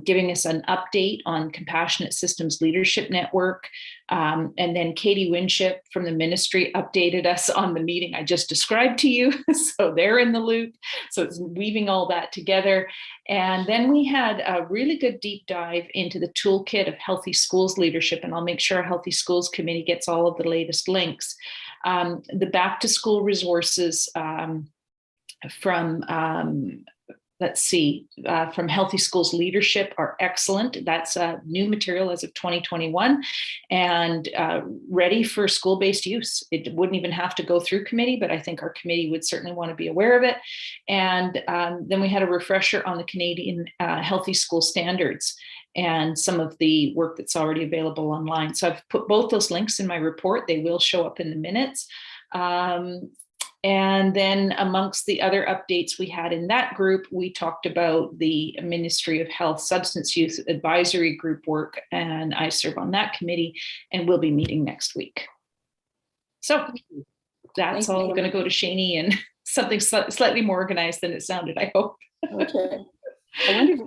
giving us an update on Compassionate Systems Leadership Network. And then Katie Winship from the ministry updated us on the meeting I just described to you. So they're in the loop. So it's weaving all that together. And then we had a really good deep dive into the toolkit of healthy schools leadership. And I'll make sure our Healthy Schools Committee gets all of the latest links. The back to school resources from Healthy Schools Leadership are excellent. That's new material as of 2021 and ready for school-based use. It wouldn't even have to go through committee, but I think our committee would certainly want to be aware of it. And then we had a refresher on the Canadian Healthy School Standards and some of the work that's already available online. So I've put both those links in my report. They will show up in the minutes. And then amongst the other updates we had in that group, we talked about the Ministry of Health Substance Use Advisory Group work, and I serve on that committee, and we'll be meeting next week. So that's all going to go to Shani and something slightly more organized than it sounded, I hope. Okay. I wonder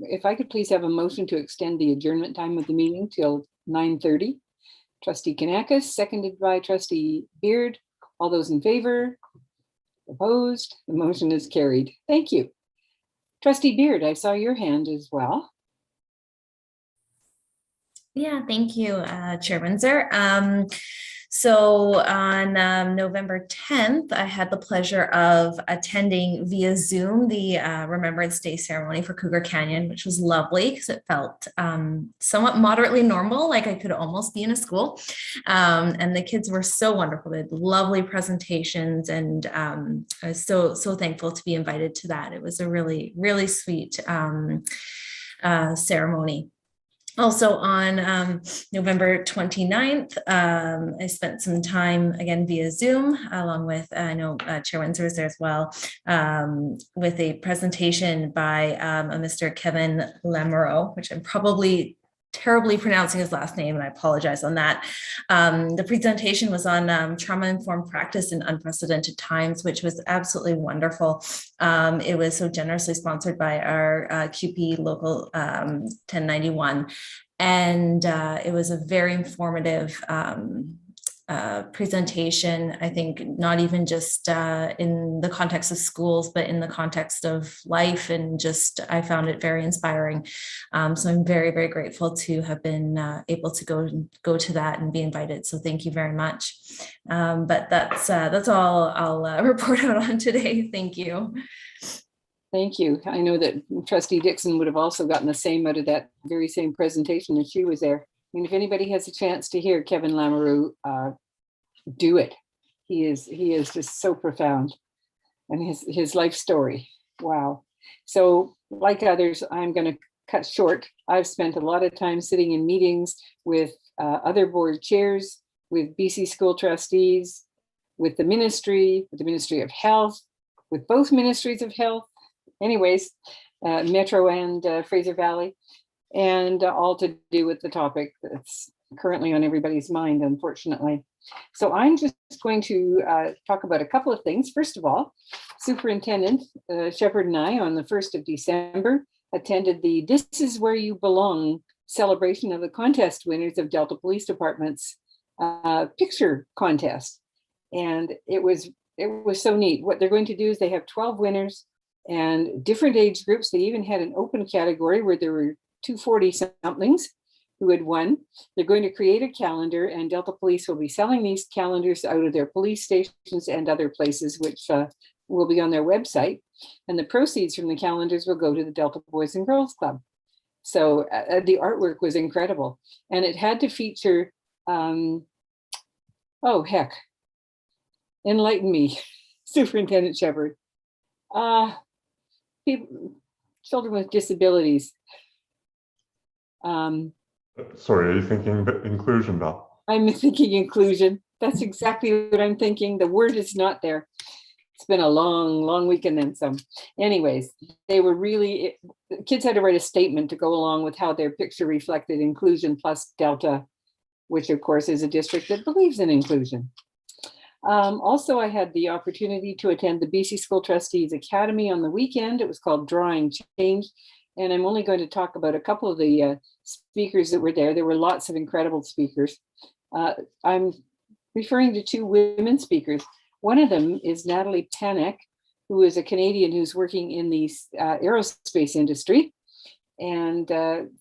if I could please have a motion to extend the adjournment time of the meeting till 9:30. Trustee Kanakis, seconded by Trustee Beard. All those in favor? Opposed? The motion is carried. Thank you. Trustee Beard, I saw your hand as well. Yeah, thank you, Chair Windsor. So on November 10th, I had the pleasure of attending via Zoom the Remembrance Day ceremony for Cougar Canyon, which was lovely because it felt somewhat moderately normal, like I could almost be in a school. And the kids were so wonderful. They had lovely presentations, and I was so thankful to be invited to that. It was a really, really sweet ceremony. Also on November 29th, I spent some time again via Zoom, along with, I know Chair Windsor was there as well, with a presentation by a Mr. Kevin Lamoureux, which I'm probably terribly pronouncing his last name, and I apologize on that. The presentation was on trauma-informed practice in unprecedented times, which was absolutely wonderful. It was so generously sponsored by our QP Local 1091. And it was a very informative presentation, I think, not even just in the context of schools, but in the context of life, and just I found it very inspiring. So I'm very, very grateful to have been able to go to that and be invited. So thank you very much. But that's all I'll report out on today. Thank you. Thank you. I know that Trustee Dixon would have also gotten the same out of that very same presentation if she was there. I mean, if anybody has a chance to hear Kevin Lamoureux, do it. He is just so profound, and his life story. Wow. So like others, I'm going to cut short. I've spent a lot of time sitting in meetings with other board chairs, with BC school trustees, with the Ministry of Health, with both Ministries of Health, anyways, Metro and Fraser Valley, and all to do with the topic that's currently on everybody's mind, unfortunately. So I'm just going to talk about a couple of things. First of all, Superintendent Shepherd and I, on the 1st of December, attended the This Is Where You Belong celebration of the contest winners of Delta Police Department's picture contest. And it was so neat. What they're going to do is they have 12 winners and different age groups. They even had an open category where there were 240 somethings who had won. They're going to create a calendar, and Delta Police will be selling these calendars out of their police stations and other places, which will be on their website. And the proceeds from the calendars will go to the Delta Boys and Girls Club. So the artwork was incredible. And it had to feature, oh heck, enlighten me, Superintendent Shepherd. Children with disabilities. Sorry, are you thinking inclusion, Belle? I'm thinking inclusion. That's exactly what I'm thinking. The word is not there. It's been a long, long week and then some. Anyways, they were really, the kids had to write a statement to go along with how their picture reflected inclusion plus Delta, which of course is a district that believes in inclusion. Also, I had the opportunity to attend the BC School Trustees Academy on the weekend. It was called Drawing Change. And I'm only going to talk about a couple of the speakers that were there. There were lots of incredible speakers. I'm referring to two women speakers. One of them is Natalie Panek, who is a Canadian who's working in the aerospace industry and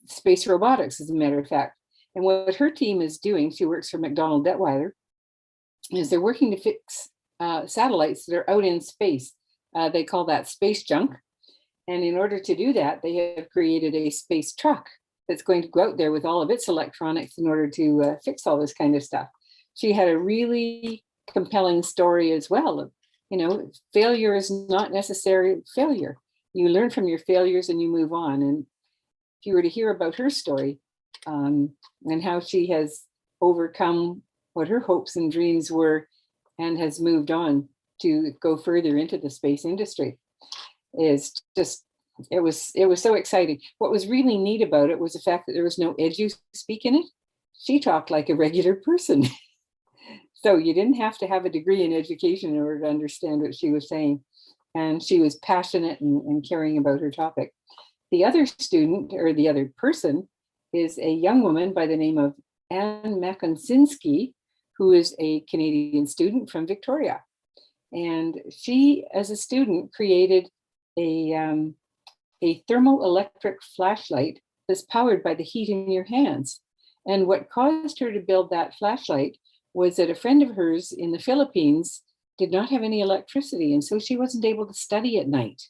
space robotics, as a matter of fact. And what her team is doing, she works for McDonald Detweiler, is they're working to fix satellites that are out in space. They call that space junk. And in order to do that, they have created a space truck that's going to go out there with all of its electronics in order to fix all this kind of stuff. She had a really compelling story as well. You know, failure is not necessarily failure. You learn from your failures and you move on. And if you were to hear about her story and how she has overcome what her hopes and dreams were and has moved on to go further into the space industry, is just, it was so exciting. What was really neat about it was the fact that there was no edu speak in it. She talked like a regular person. So you didn't have to have a degree in education in order to understand what she was saying. And she was passionate and caring about her topic. The other student, or the other person, is a young woman by the name of Anne Makonsinski, who is a Canadian student from Victoria. And she, as a student, created a thermoelectric flashlight that's powered by the heat in your hands. And what caused her to build that flashlight was that a friend of hers in the Philippines did not have any electricity, and so she wasn't able to study at night.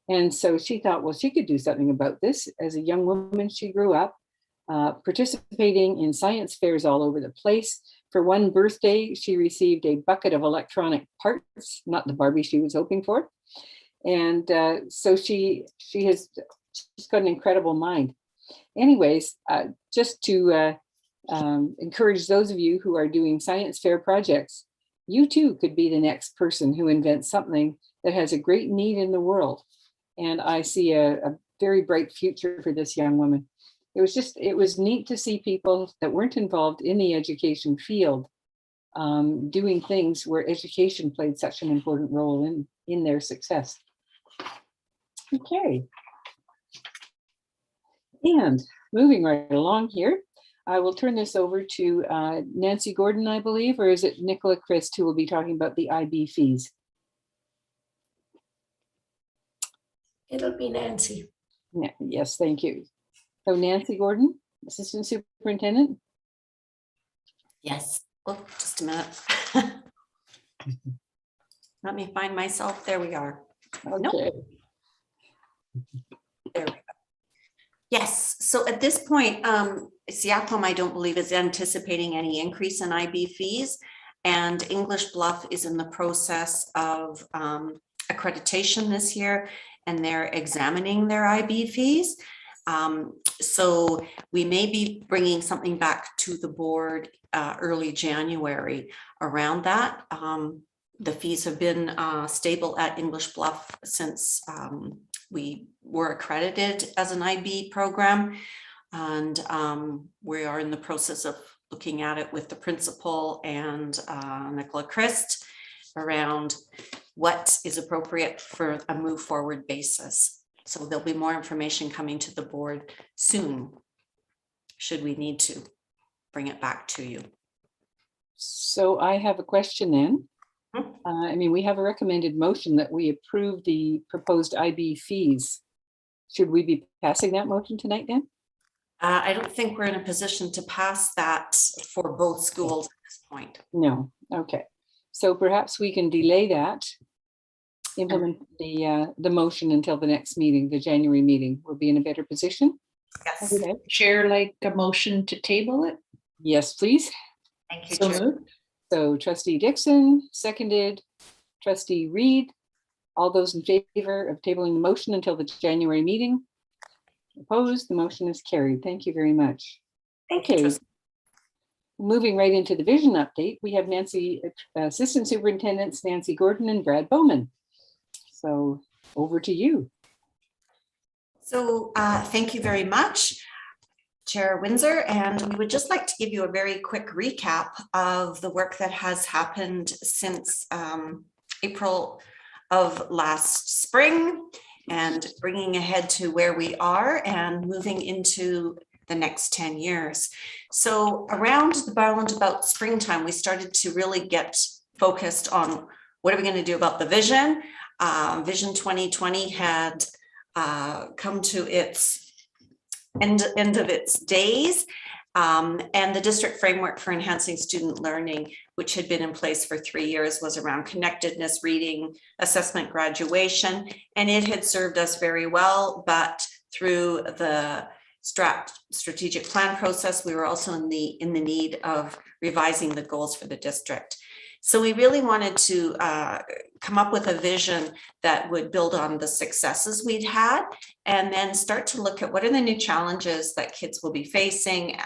And so she thought, well, she could do something about this. As a young woman, she grew up participating in science fairs all over the place. For one birthday, she received a bucket of electronic parts, not the Barbie she was hoping for. And so she's got an incredible mind. Anyways, just to encourage those of you who are doing science fair projects, you too could be the next person who invents something that has a great need in the world. And I see a very bright future for this young woman. it was neat to see people that weren't involved in the education field doing things where education played such an important role in their success. Okay. And moving right along here, I will turn this over to Nancy Gordon, I believe, or is it Nicola Christ who will be talking about the IB fees? It'll be Nancy. Yeah, yes, thank you. So Nancy Gordon, Assistant Superintendent. Yes. Oh, just a minute. Let me find myself. There we are. Okay. Nope. There we go. Yes. So at this point, SEACOM, I don't believe, is anticipating any increase in IB fees, and English Bluff is in the process of accreditation this year, and they're examining their IB fees. So we may be bringing something back to the board early January around that. The fees have been stable at English Bluff since we were accredited as an IB program, and we are in the process of looking at it with the principal and Nicola Christ around what is appropriate for a move forward basis. So there'll be more information coming to the board soon, should we need to bring it back to you. So I have a question then. I mean, we have a recommended motion that we approve the proposed IB fees. Should we be passing that motion tonight then? I don't think we're in a position to pass that for both schools at this point. No, okay. So perhaps we can delay that, implement the motion until the next meeting, the January meeting. We'll be in a better position. Yes. Okay. Chair, like a motion to table it? Yes, please. Thank you, So Chair. moved. So Trustee Dixon, seconded. Trustee Reed, all those in favor of tabling the motion until the January meeting? Opposed, the motion is carried. Thank you very much. Thank you, Okay. Trustee. Moving right into the vision update, we have Nancy, Assistant Superintendents Nancy Gordon and Brad Bowman. So over to you. So thank you very much, Chair Windsor, and we would just like to give you a very quick recap of the work that has happened since April of last spring, and bringing ahead to where we are and moving into the next 10 years. So around about springtime, we started to really get focused on what are we going to do about the vision. Vision 2020 had come to its end of its days, and the district framework for enhancing student learning, which had been in place for 3 years, was around connectedness, reading, assessment, graduation, and it had served us very well. But through the strategic plan process, we were also in the need of revising the goals for the district. So we really wanted to come up with a vision that would build on the successes we'd had, and then start to look at what are the new challenges that kids will be facing,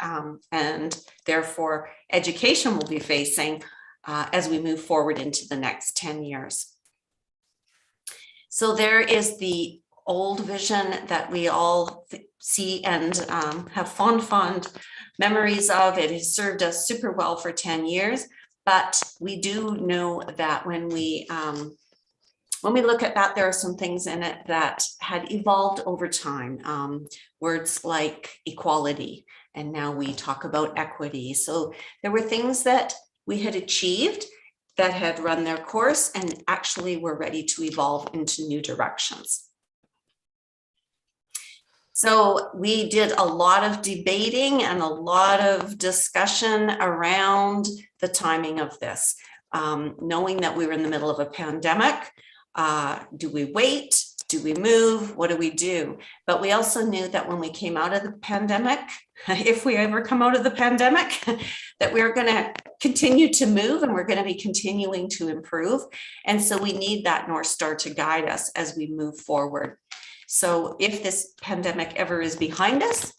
and therefore education will be facing as we move forward into the next 10 years. So there is the old vision that we all see and have fond memories of. It has served us super well for 10 years. But we do know that when we look at that, there are some things in it that had evolved over time. Words like equality, and now we talk about equity. So there were things that we had achieved that had run their course and actually were ready to evolve into new directions. So we did a lot of debating and a lot of discussion around the timing of this, knowing that we were in the middle of a pandemic. Do we wait? Do we move? What do we do? But we also knew that when we came out of the pandemic, if we ever come out of the pandemic, that we're going to continue to move and we're going to be continuing to improve. And so we need that North Star to guide us as we move forward. So if this pandemic ever is behind us,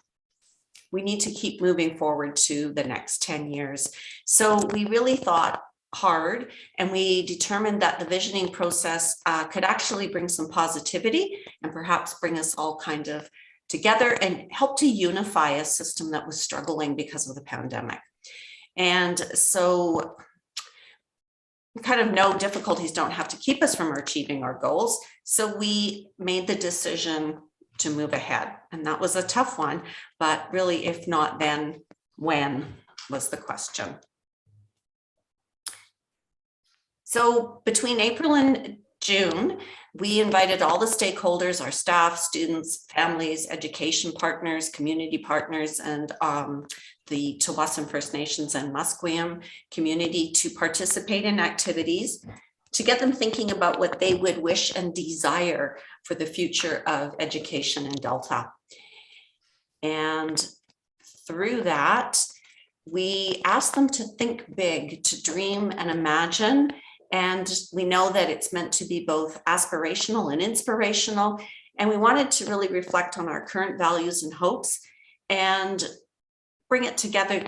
we need to keep moving forward to the next 10 years. So we really thought hard, and we determined that the visioning process could actually bring some positivity and perhaps bring us all kind of together and help to unify a system that was struggling because of the pandemic. And so kind of no difficulties don't have to keep us from achieving our goals. So we made the decision to move ahead. And that was a tough one, but really, if not then, when was the question. So between April and June, we invited all the stakeholders, our staff, students, families, education partners, community partners, and the Tsawwassen First Nations and Musqueam community to participate in activities to get them thinking about what they would wish and desire for the future of education in Delta. And through that, we asked them to think big, to dream and imagine. And we know that it's meant to be both aspirational and inspirational. And we wanted to really reflect on our current values and hopes and bring it together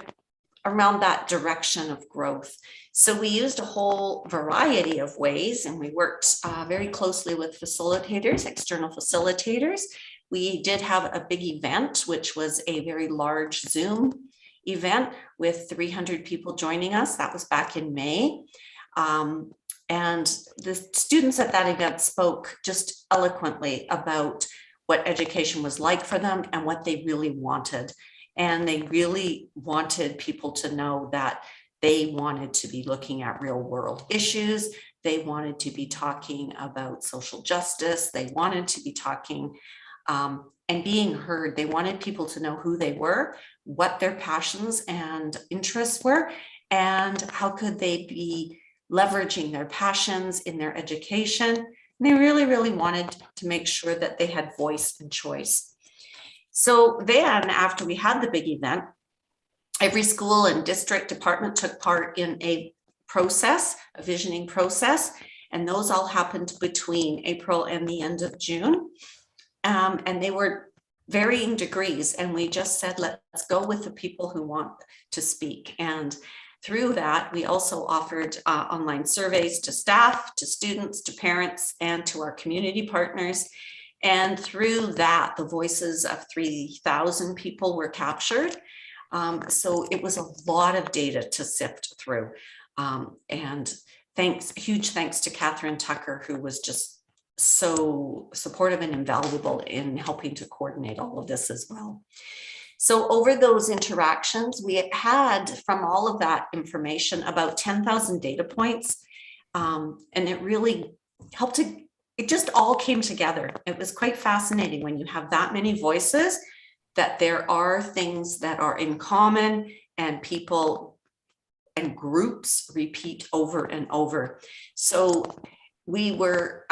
around that direction of growth. So we used a whole variety of ways, and we worked very closely with facilitators, external facilitators. We did have a big event, which was a very large Zoom event with 300 people joining us. That was back in May. And the students at that event spoke just eloquently about what education was like for them and what they really wanted. And they really wanted people to know that they wanted to be looking at real world issues. They wanted to be talking about social justice. They wanted to be talking and being heard. They wanted people to know who they were, what their passions and interests were, and how could they be leveraging their passions in their education. And they really, really wanted to make sure that they had voice and choice. So then, after we had the big event, every school and district department took part in a process, a visioning process, and those all happened between April and the end of June. And they were varying degrees, and we just said, let's go with the people who want to speak. And through that, we also offered online surveys to staff, to students, to parents, and to our community partners. And through that, the voices of 3,000 people were captured. So it was a lot of data to sift through. And huge thanks to Catherine Tucker, who was just so supportive and invaluable in helping to coordinate all of this as well. So over those interactions, we had from all of that information about 10,000 data points. And it really helped to, it just all came together. It was quite fascinating when you have that many voices, that there are things that are in common and people and groups repeat over and over. So we were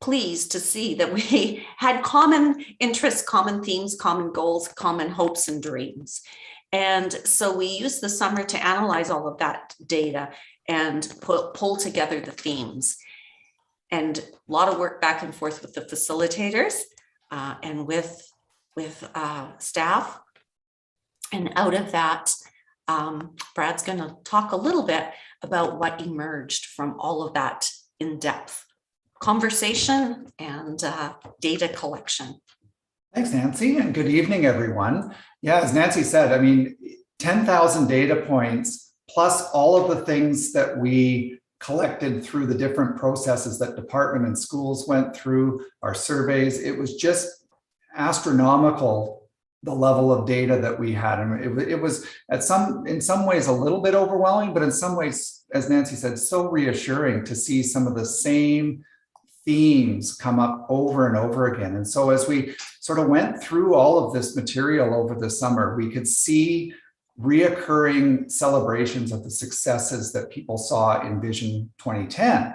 pleased to see that we had common interests, common themes, common goals, common hopes and dreams. And so we used the summer to analyze all of that data and pull together the themes. And a lot of work back and forth with the facilitators and with staff. And out of that, Brad's going to talk a little bit about what emerged from all of that in-depth conversation and data collection. Thanks, Nancy, and good evening, everyone. Yeah, as Nancy said, I mean, 10,000 data points, plus all of the things that we collected through the different processes that department and schools went through, our surveys. It was just astronomical, the level of data that we had. And it was in some ways a little bit overwhelming, but in some ways, as Nancy said, so reassuring to see some of the same themes come up over and over again. And so as we sort of went through all of this material over the summer, we could see reoccurring celebrations of the successes that people saw in Vision 2010.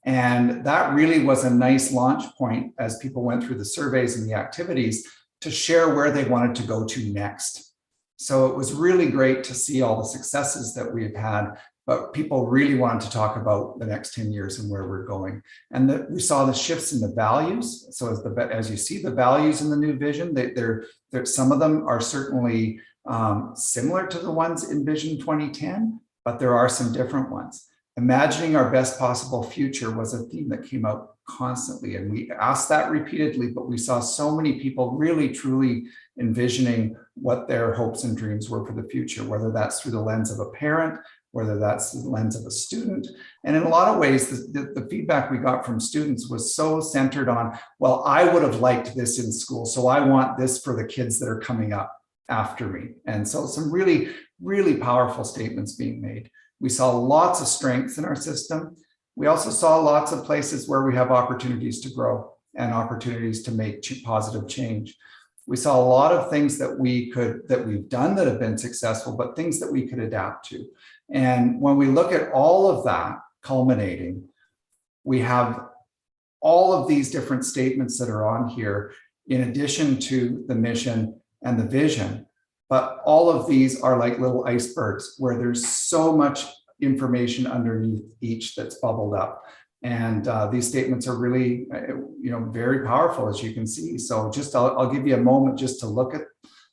And that really was a nice launch point as people went through the surveys and the activities to share where they wanted to go to next. So it was really great to see all the successes that we've had, but people really wanted to talk about the next 10 years and where we're going. And we saw the shifts in the values. So as you see the values in the new vision, some of them are certainly similar to the ones in Vision 2010, but there are some different ones. Imagining our best possible future was a theme that came out constantly. And we asked that repeatedly, but we saw so many people really, truly envisioning what their hopes and dreams were for the future, whether that's through the lens of a parent, whether that's the lens of a student. And in a lot of ways, the feedback we got from students was so centered on, well, I would have liked this in school, so I want this for the kids that are coming up after me. And so some really, really powerful statements being made. We saw lots of strengths in our system. We also saw lots of places where we have opportunities to grow and opportunities to make positive change. We saw a lot of things that we've done that have been successful, but things that we could adapt to. And when we look at all of that culminating, we have all of these different statements that are on here, in addition to the mission and the vision. But all of these are like little icebergs where there's so much information underneath each that's bubbled up. And these statements are really, very powerful, as you can see. So just I'll give you a moment just to look at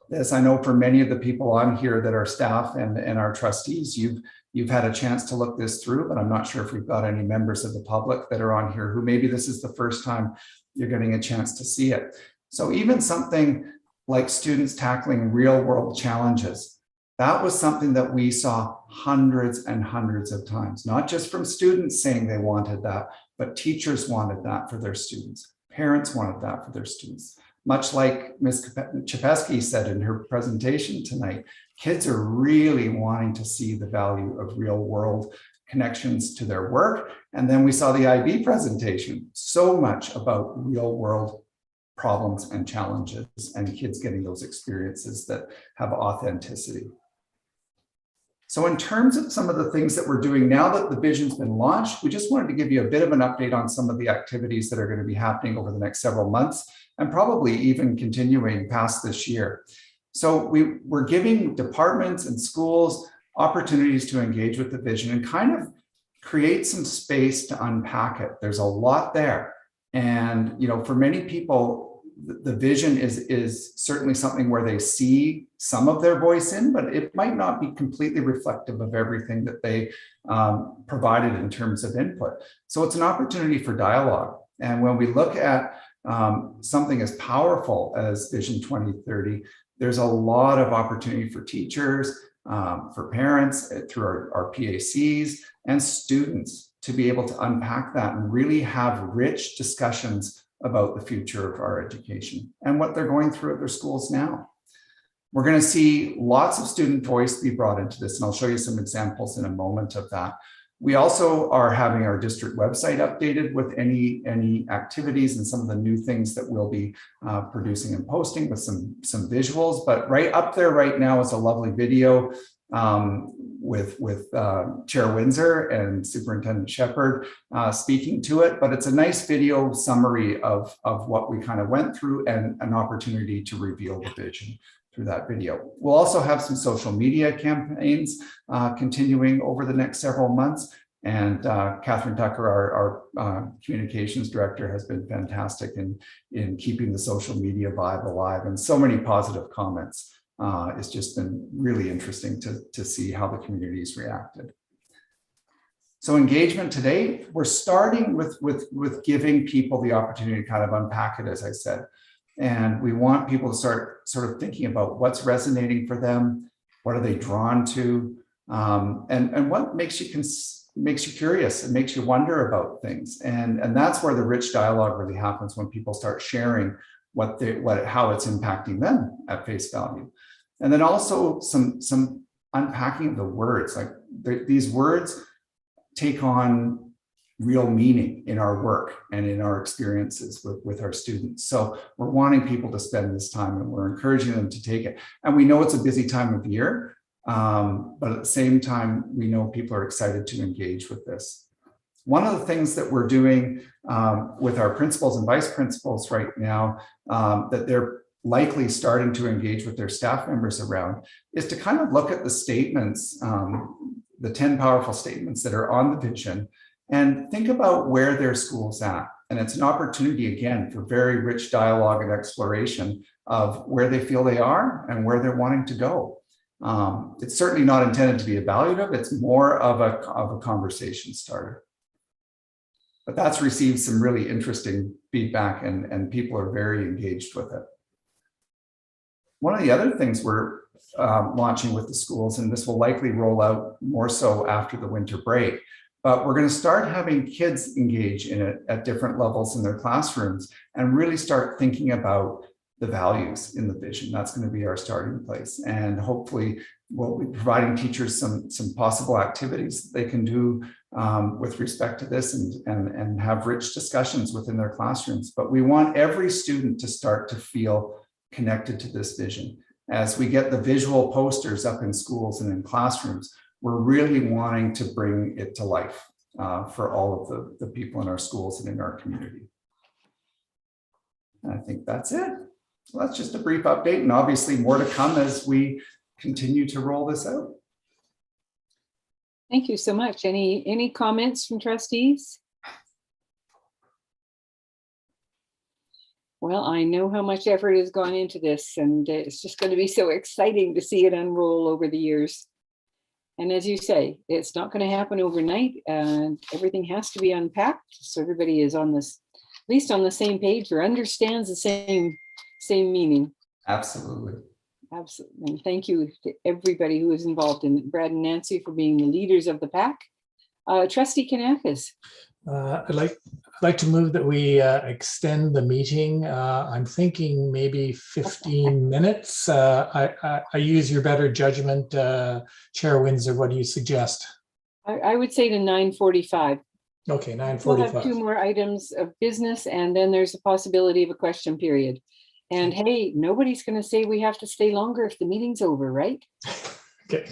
this. I know for many of the people on here that are staff and our trustees, you've had a chance to look this through, but I'm not sure if we've got any members of the public that are on here who maybe this is the first time you're getting a chance to see it. So even something like students tackling real world challenges, that was something that we saw hundreds and hundreds of times, not just from students saying they wanted that, but teachers wanted that for their students. Parents wanted that for their students. Much like Ms. Chapesky said in her presentation tonight, kids are really wanting to see the value of real world connections to their work. And then we saw the IB presentation, so much about real world problems and challenges and kids getting those experiences that have authenticity. So in terms of some of the things that we're doing now that the vision's been launched, we just wanted to give you a bit of an update on some of the activities that are going to be happening over the next several months and probably even continuing past this year. So we're giving departments and schools opportunities to engage with the vision and kind of create some space to unpack it. There's a lot there. And, for many people, the vision is certainly something where they see some of their voice in, but it might not be completely reflective of everything that they provided in terms of input. So it's an opportunity for dialogue. And when we look at something as powerful as Vision 2030, there's a lot of opportunity for teachers, for parents, through our PACs and students to be able to unpack that and really have rich discussions about the future of our education and what they're going through at their schools now. We're going to see lots of student voice be brought into this, and I'll show you some examples in a moment of that. We also are having our district website updated with any activities and some of the new things that we'll be producing and posting with some visuals. But right up there right now is a lovely video with Chair Windsor and Superintendent Shepherd speaking to it. But it's a nice video summary of what we kind of went through and an opportunity to reveal the vision through that video. We'll also have some social media campaigns continuing over the next several months. And Catherine Tucker, our communications director, has been fantastic in keeping the social media vibe alive, and so many positive comments. It's just been really interesting to see how the community's reacted. So engagement today, we're starting with giving people the opportunity to kind of unpack it, as I said. And we want people to start sort of thinking about what's resonating for them, what are they drawn to, and what makes you curious and makes you wonder about things. And that's where the rich dialogue really happens, when people start sharing how it's impacting them at face value. And then also some unpacking of the words, like these words take on real meaning in our work and in our experiences with our students. So we're wanting people to spend this time, and we're encouraging them to take it. And we know it's a busy time of year, but at the same time, we know people are excited to engage with this. One of the things that we're doing with our principals and vice principals right now that they're likely starting to engage with their staff members around is to kind of look at the statements, the 10 powerful statements that are on the vision, and think about where their school's at. And it's an opportunity, again, for very rich dialogue and exploration of where they feel they are and where they're wanting to go. It's certainly not intended to be evaluative. It's more of a conversation starter. But that's received some really interesting feedback, and people are very engaged with it. One of the other things we're launching with the schools, and this will likely roll out more so after the winter break, but we're going to start having kids engage in it at different levels in their classrooms and really start thinking about the values in the vision. That's going to be our starting place. And hopefully we'll be providing teachers some possible activities they can do with respect to this, and have rich discussions within their classrooms. But we want every student to start to feel connected to this vision. As we get the visual posters up in schools and in classrooms, we're really wanting to bring it to life for all of the people in our schools and in our community. And I think that's it. So that's just a brief update, and obviously more to come as we continue to roll this out. Thank you so much. Any comments from trustees? Well, I know how much effort has gone into this, and it's just going to be so exciting to see it unroll over the years. And as you say, it's not going to happen overnight, and everything has to be unpacked so everybody is on this, at least on the same page, or understands the same meaning. Absolutely. Absolutely. And thank you to everybody who is involved in it. Brad and Nancy for being the leaders of the pack. Trustee Kanakis. I'd like to move that we extend the meeting. I'm thinking maybe 15 minutes. I use your better judgment, Chair Windsor. What do you suggest? I would say to 9:45. Okay, 9:45. We'll have 2 more items of business, and then there's a possibility of a question period. And hey, nobody's going to say we have to stay longer if the meeting's over, right? Okay.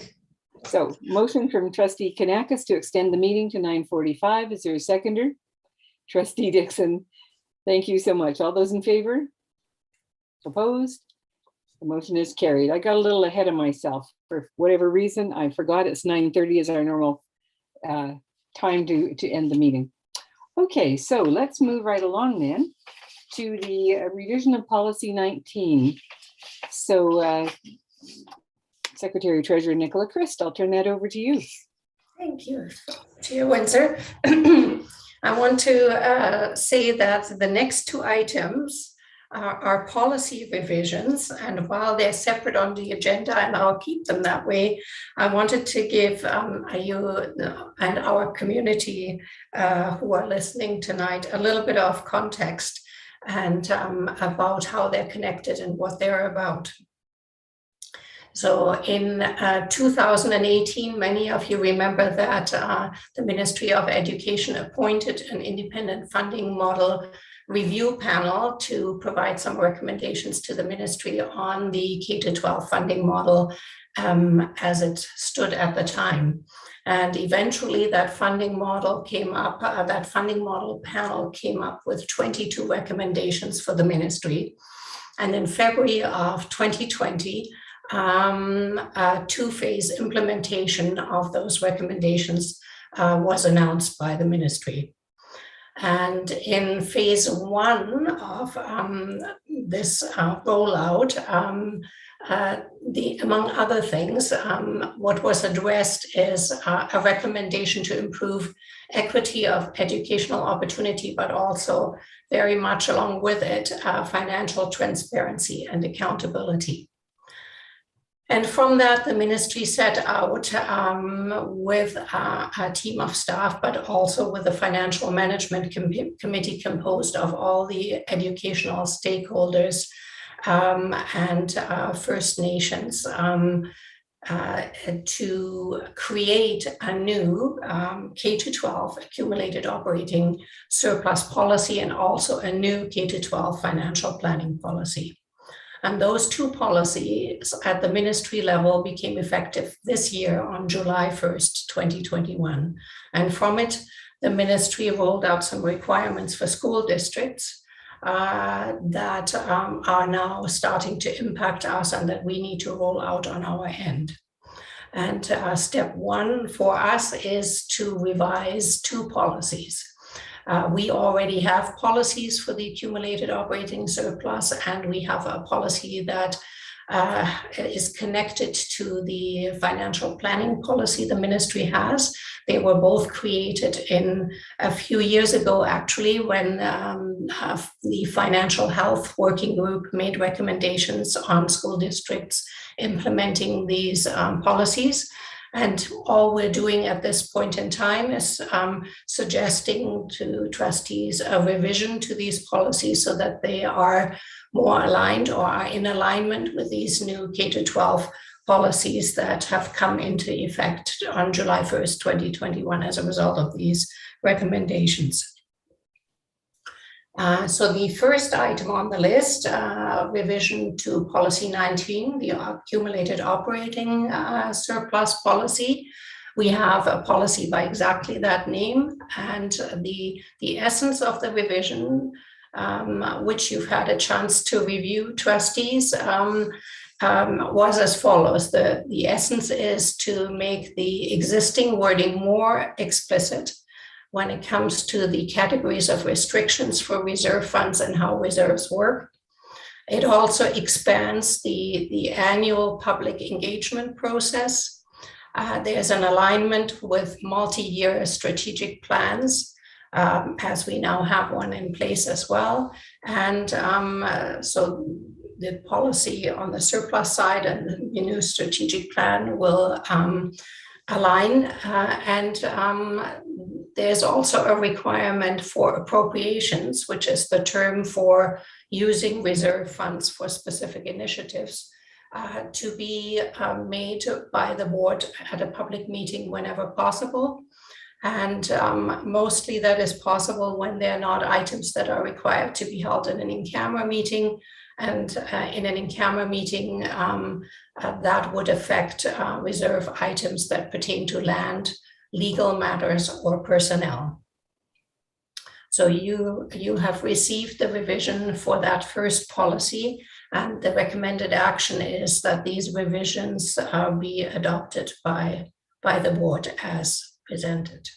So motion from Trustee Kanakis to extend the meeting to 9:45. Is there a seconder? Trustee Dixon. Thank you so much. All those in favor? Opposed? The motion is carried. I got a little ahead of myself for whatever reason. I forgot it's 9:30 is our normal time to end the meeting. Okay, so let's move right along then to the revision of policy 19. So Secretary Treasurer Nicola Christ, I'll turn that over to you. Thank you, Chair Windsor. I want to say that the next 2 items are policy revisions, and while they're separate on the agenda, and I'll keep them that way, I wanted to give you and our community who are listening tonight a little bit of context and about how they're connected and what they're about. So in 2018, many of you remember that the Ministry of Education appointed an independent funding model review panel to provide some recommendations to the ministry on the K-12 funding model as it stood at the time. And eventually that funding model came up, that funding model panel came up with 22 recommendations for the ministry. And in February of 2020, a 2-phase implementation of those recommendations was announced by the ministry. And in phase 1 of this rollout, among other things, what was addressed is a recommendation to improve equity of educational opportunity, but also very much along with it, financial transparency and accountability. And from that, the ministry set out with a team of staff, but also with a financial management committee composed of all the educational stakeholders and First Nations to create a new K-12 accumulated operating surplus policy and also a new K-12 financial planning policy. And those 2 policies at the ministry level became effective this year on July 1st, 2021. And from it, the ministry rolled out some requirements for school districts that are now starting to impact us and that we need to roll out on our end. And step 1 for us is to revise 2 policies. We already have policies for the accumulated operating surplus, and we have a policy that is connected to the financial planning policy the ministry has. They were both created in a few years ago, actually, when the Financial Health Working Group made recommendations on school districts implementing these policies. And all we're doing at this point in time is suggesting to trustees a revision to these policies so that they are more aligned or are in alignment with these new K-12 policies that have come into effect on July 1st, 2021 as a result of these recommendations. So the first item on the list, revision to policy 19, the accumulated operating surplus policy. We have a policy by exactly that name, and the essence of the revision, which you've had a chance to review, trustees, was as follows. The essence is to make the existing wording more explicit when it comes to the categories of restrictions for reserve funds and how reserves work. It also expands the annual public engagement process. There's an alignment with multi-year strategic plans, as we now have one in place as well. And so the policy on the surplus side and the new strategic plan will align. There's also a requirement for appropriations, which is the term for using reserve funds for specific initiatives, to be made by the board at a public meeting whenever possible. And mostly that is possible when they're not items that are required to be held in an in-camera meeting. And in an in-camera meeting, that would affect reserve items that pertain to land, legal matters, or personnel. So you have received the revision for that first policy, and the recommended action is that these revisions be adopted by the board as presented.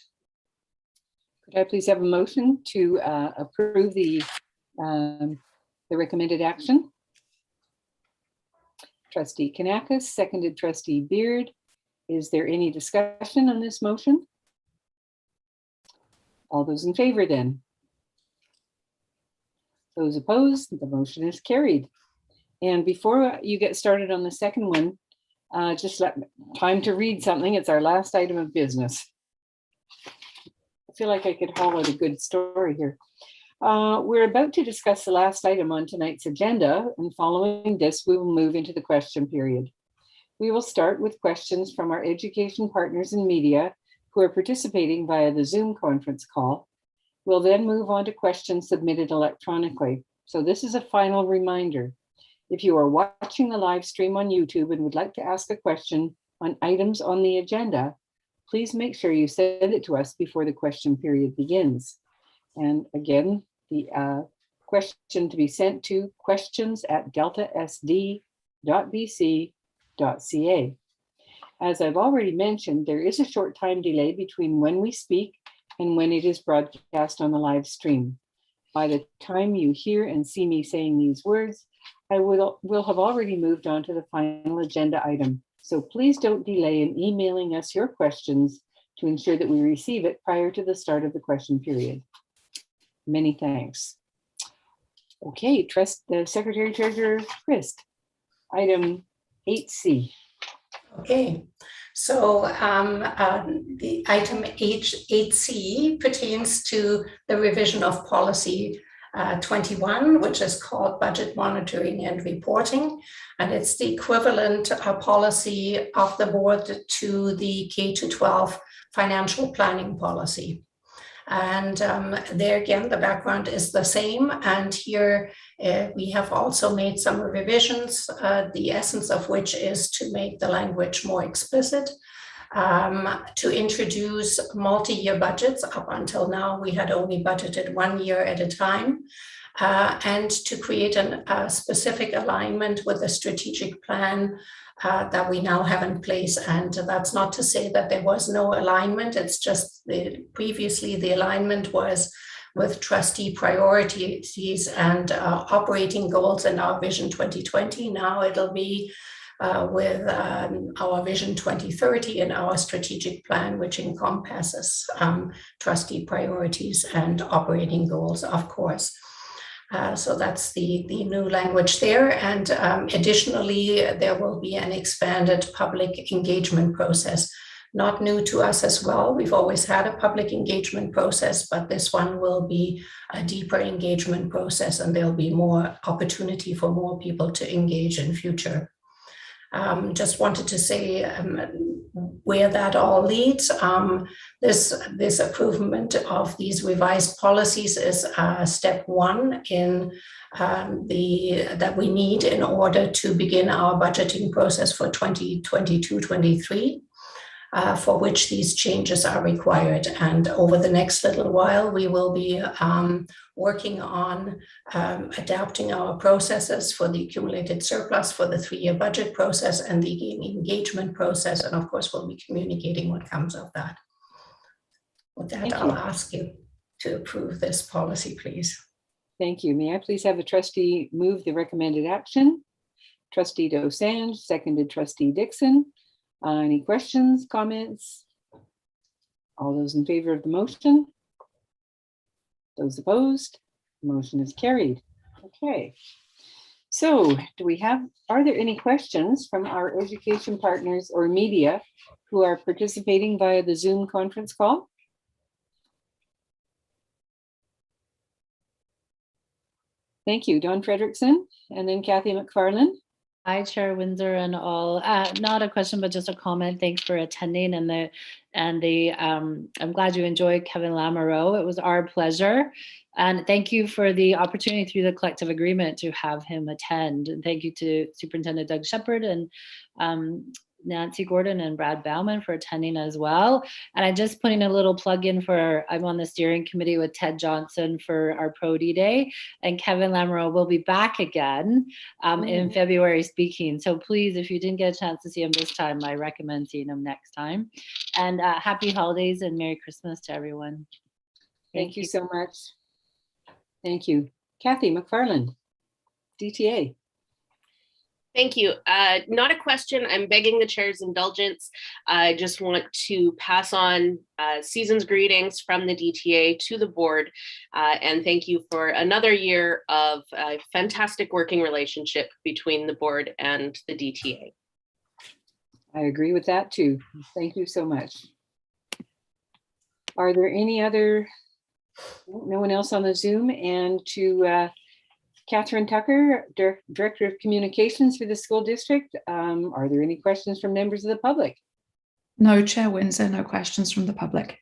Could I please have a motion to approve the recommended action? Trustee Kanakis, seconded Trustee Beard. Is there any discussion on this motion? All those in favor then? Those opposed, the motion is carried. And before you get started on the second one, just time to read something. It's our last item of business. I feel like I could haul out a good story here. We're about to discuss the last item on tonight's agenda, and following this, we will move into the question period. We will start with questions from our education partners and media who are participating via the Zoom conference call. We'll then move on to questions submitted electronically. So this is a final reminder. If you are watching the live stream on YouTube and would like to ask a question on items on the agenda, please make sure you send it to us before the question period begins. And again, the question to be sent to questions@deltasd.bc.ca. As I've already mentioned, there is a short time delay between when we speak and when it is broadcast on the live stream. By the time you hear and see me saying these words, I will have already moved on to the final agenda item. So please don't delay in emailing us your questions to ensure that we receive it prior to the start of the question period. Many thanks. Okay, the Secretary Treasurer Christ, item 8C. Okay, so the item 8C pertains to the revision of policy 21, which is called budget monitoring and reporting. And it's the equivalent policy of the board to the K-12 financial planning policy. And there again, the background is the same. And here we have also made some revisions, the essence of which is to make the language more explicit, to introduce multi-year budgets. Up until now, we had only budgeted 1 year at a time, and to create a specific alignment with the strategic plan that we now have in place. And that's not to say that there was no alignment. It's just that previously the alignment was with trustee priorities and operating goals in our Vision 2020. Now it'll be with our Vision 2030 and our strategic plan, which encompasses trustee priorities and operating goals, of course. So that's the new language there. And additionally, there will be an expanded public engagement process. Not new to us as well. We've always had a public engagement process, but this one will be a deeper engagement process, and there'll be more opportunity for more people to engage in future. Just wanted to say where that all leads. This approval of these revised policies is step one in that we need in order to begin our budgeting process for 2022-23. For which these changes are required. And over the next little while, we will be working on adapting our processes for the accumulated surplus for the 3-year budget process and the engagement process. And of course, we'll be communicating what comes of that. With that, I'll ask you to approve this policy, please. Thank you. May I please have a trustee move the recommended action? Trustee Dosanjh, seconded trustee Dixon. Any questions, comments? All those in favor of the motion? Those opposed? Motion is carried. Okay. So are there any questions from our education partners or media who are participating via the Zoom conference call? Thank you. Dawn Frederickson and then Kathy McFarland. Hi, Chair Windsor and all. Not a question, but just a comment. Thanks for attending I'm glad you enjoyed Kevin Lamoureux. It was our pleasure. And thank you for the opportunity through the collective agreement to have him attend. And thank you to Superintendent Doug Shepard and Nancy Gordon and Brad Bauman for attending as well. And I'm just putting a little plug in I'm on the steering committee with Ted Johnson for our Prody Day, and Kevin Lamoureux will be back again in February speaking. So please, if you didn't get a chance to see him this time, I recommend seeing him next time. And happy holidays and Merry Christmas to everyone. Thank you so much. Thank you. Kathy McFarland, DTA. Thank you. Not a question. I'm begging the chair's indulgence. I just want to pass on season's greetings from the DTA to the board and thank you for another year of a fantastic working relationship between the board and the DTA. I agree with that too. Thank you so much. Are there any other, no one else on the Zoom? And to Catherine Tucker, Director of Communications for the school district. Are there any questions from members of the public? No, Chair Windsor, no questions from the public.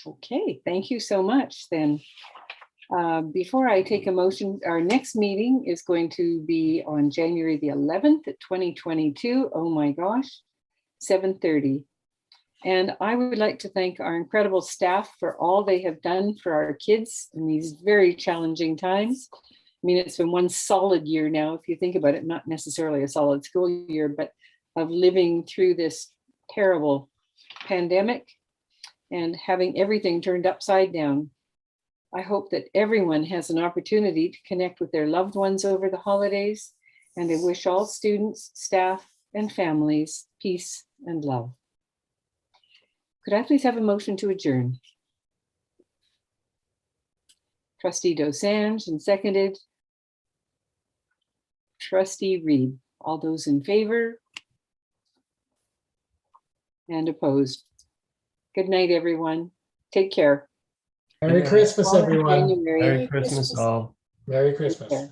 Okay, thank you so much. Then before I take a motion, our next meeting is going to be on January the 11th, 2022. Oh my gosh, 7:30. And I would like to thank our incredible staff for all they have done for our kids in these very challenging times. I mean, it's been one solid year now, if you think about it, not necessarily a solid school year, but of living through this terrible pandemic and having everything turned upside down. I hope that everyone has an opportunity to connect with their loved ones over the holidays, and I wish all students, staff, and families peace and love. Could I please have a motion to adjourn? Trustee Dosanjh and seconded. Trustee Reed. All those in favor? And opposed? Good night, everyone. Take care. Merry Christmas, everyone. Merry Christmas all. Merry Christmas.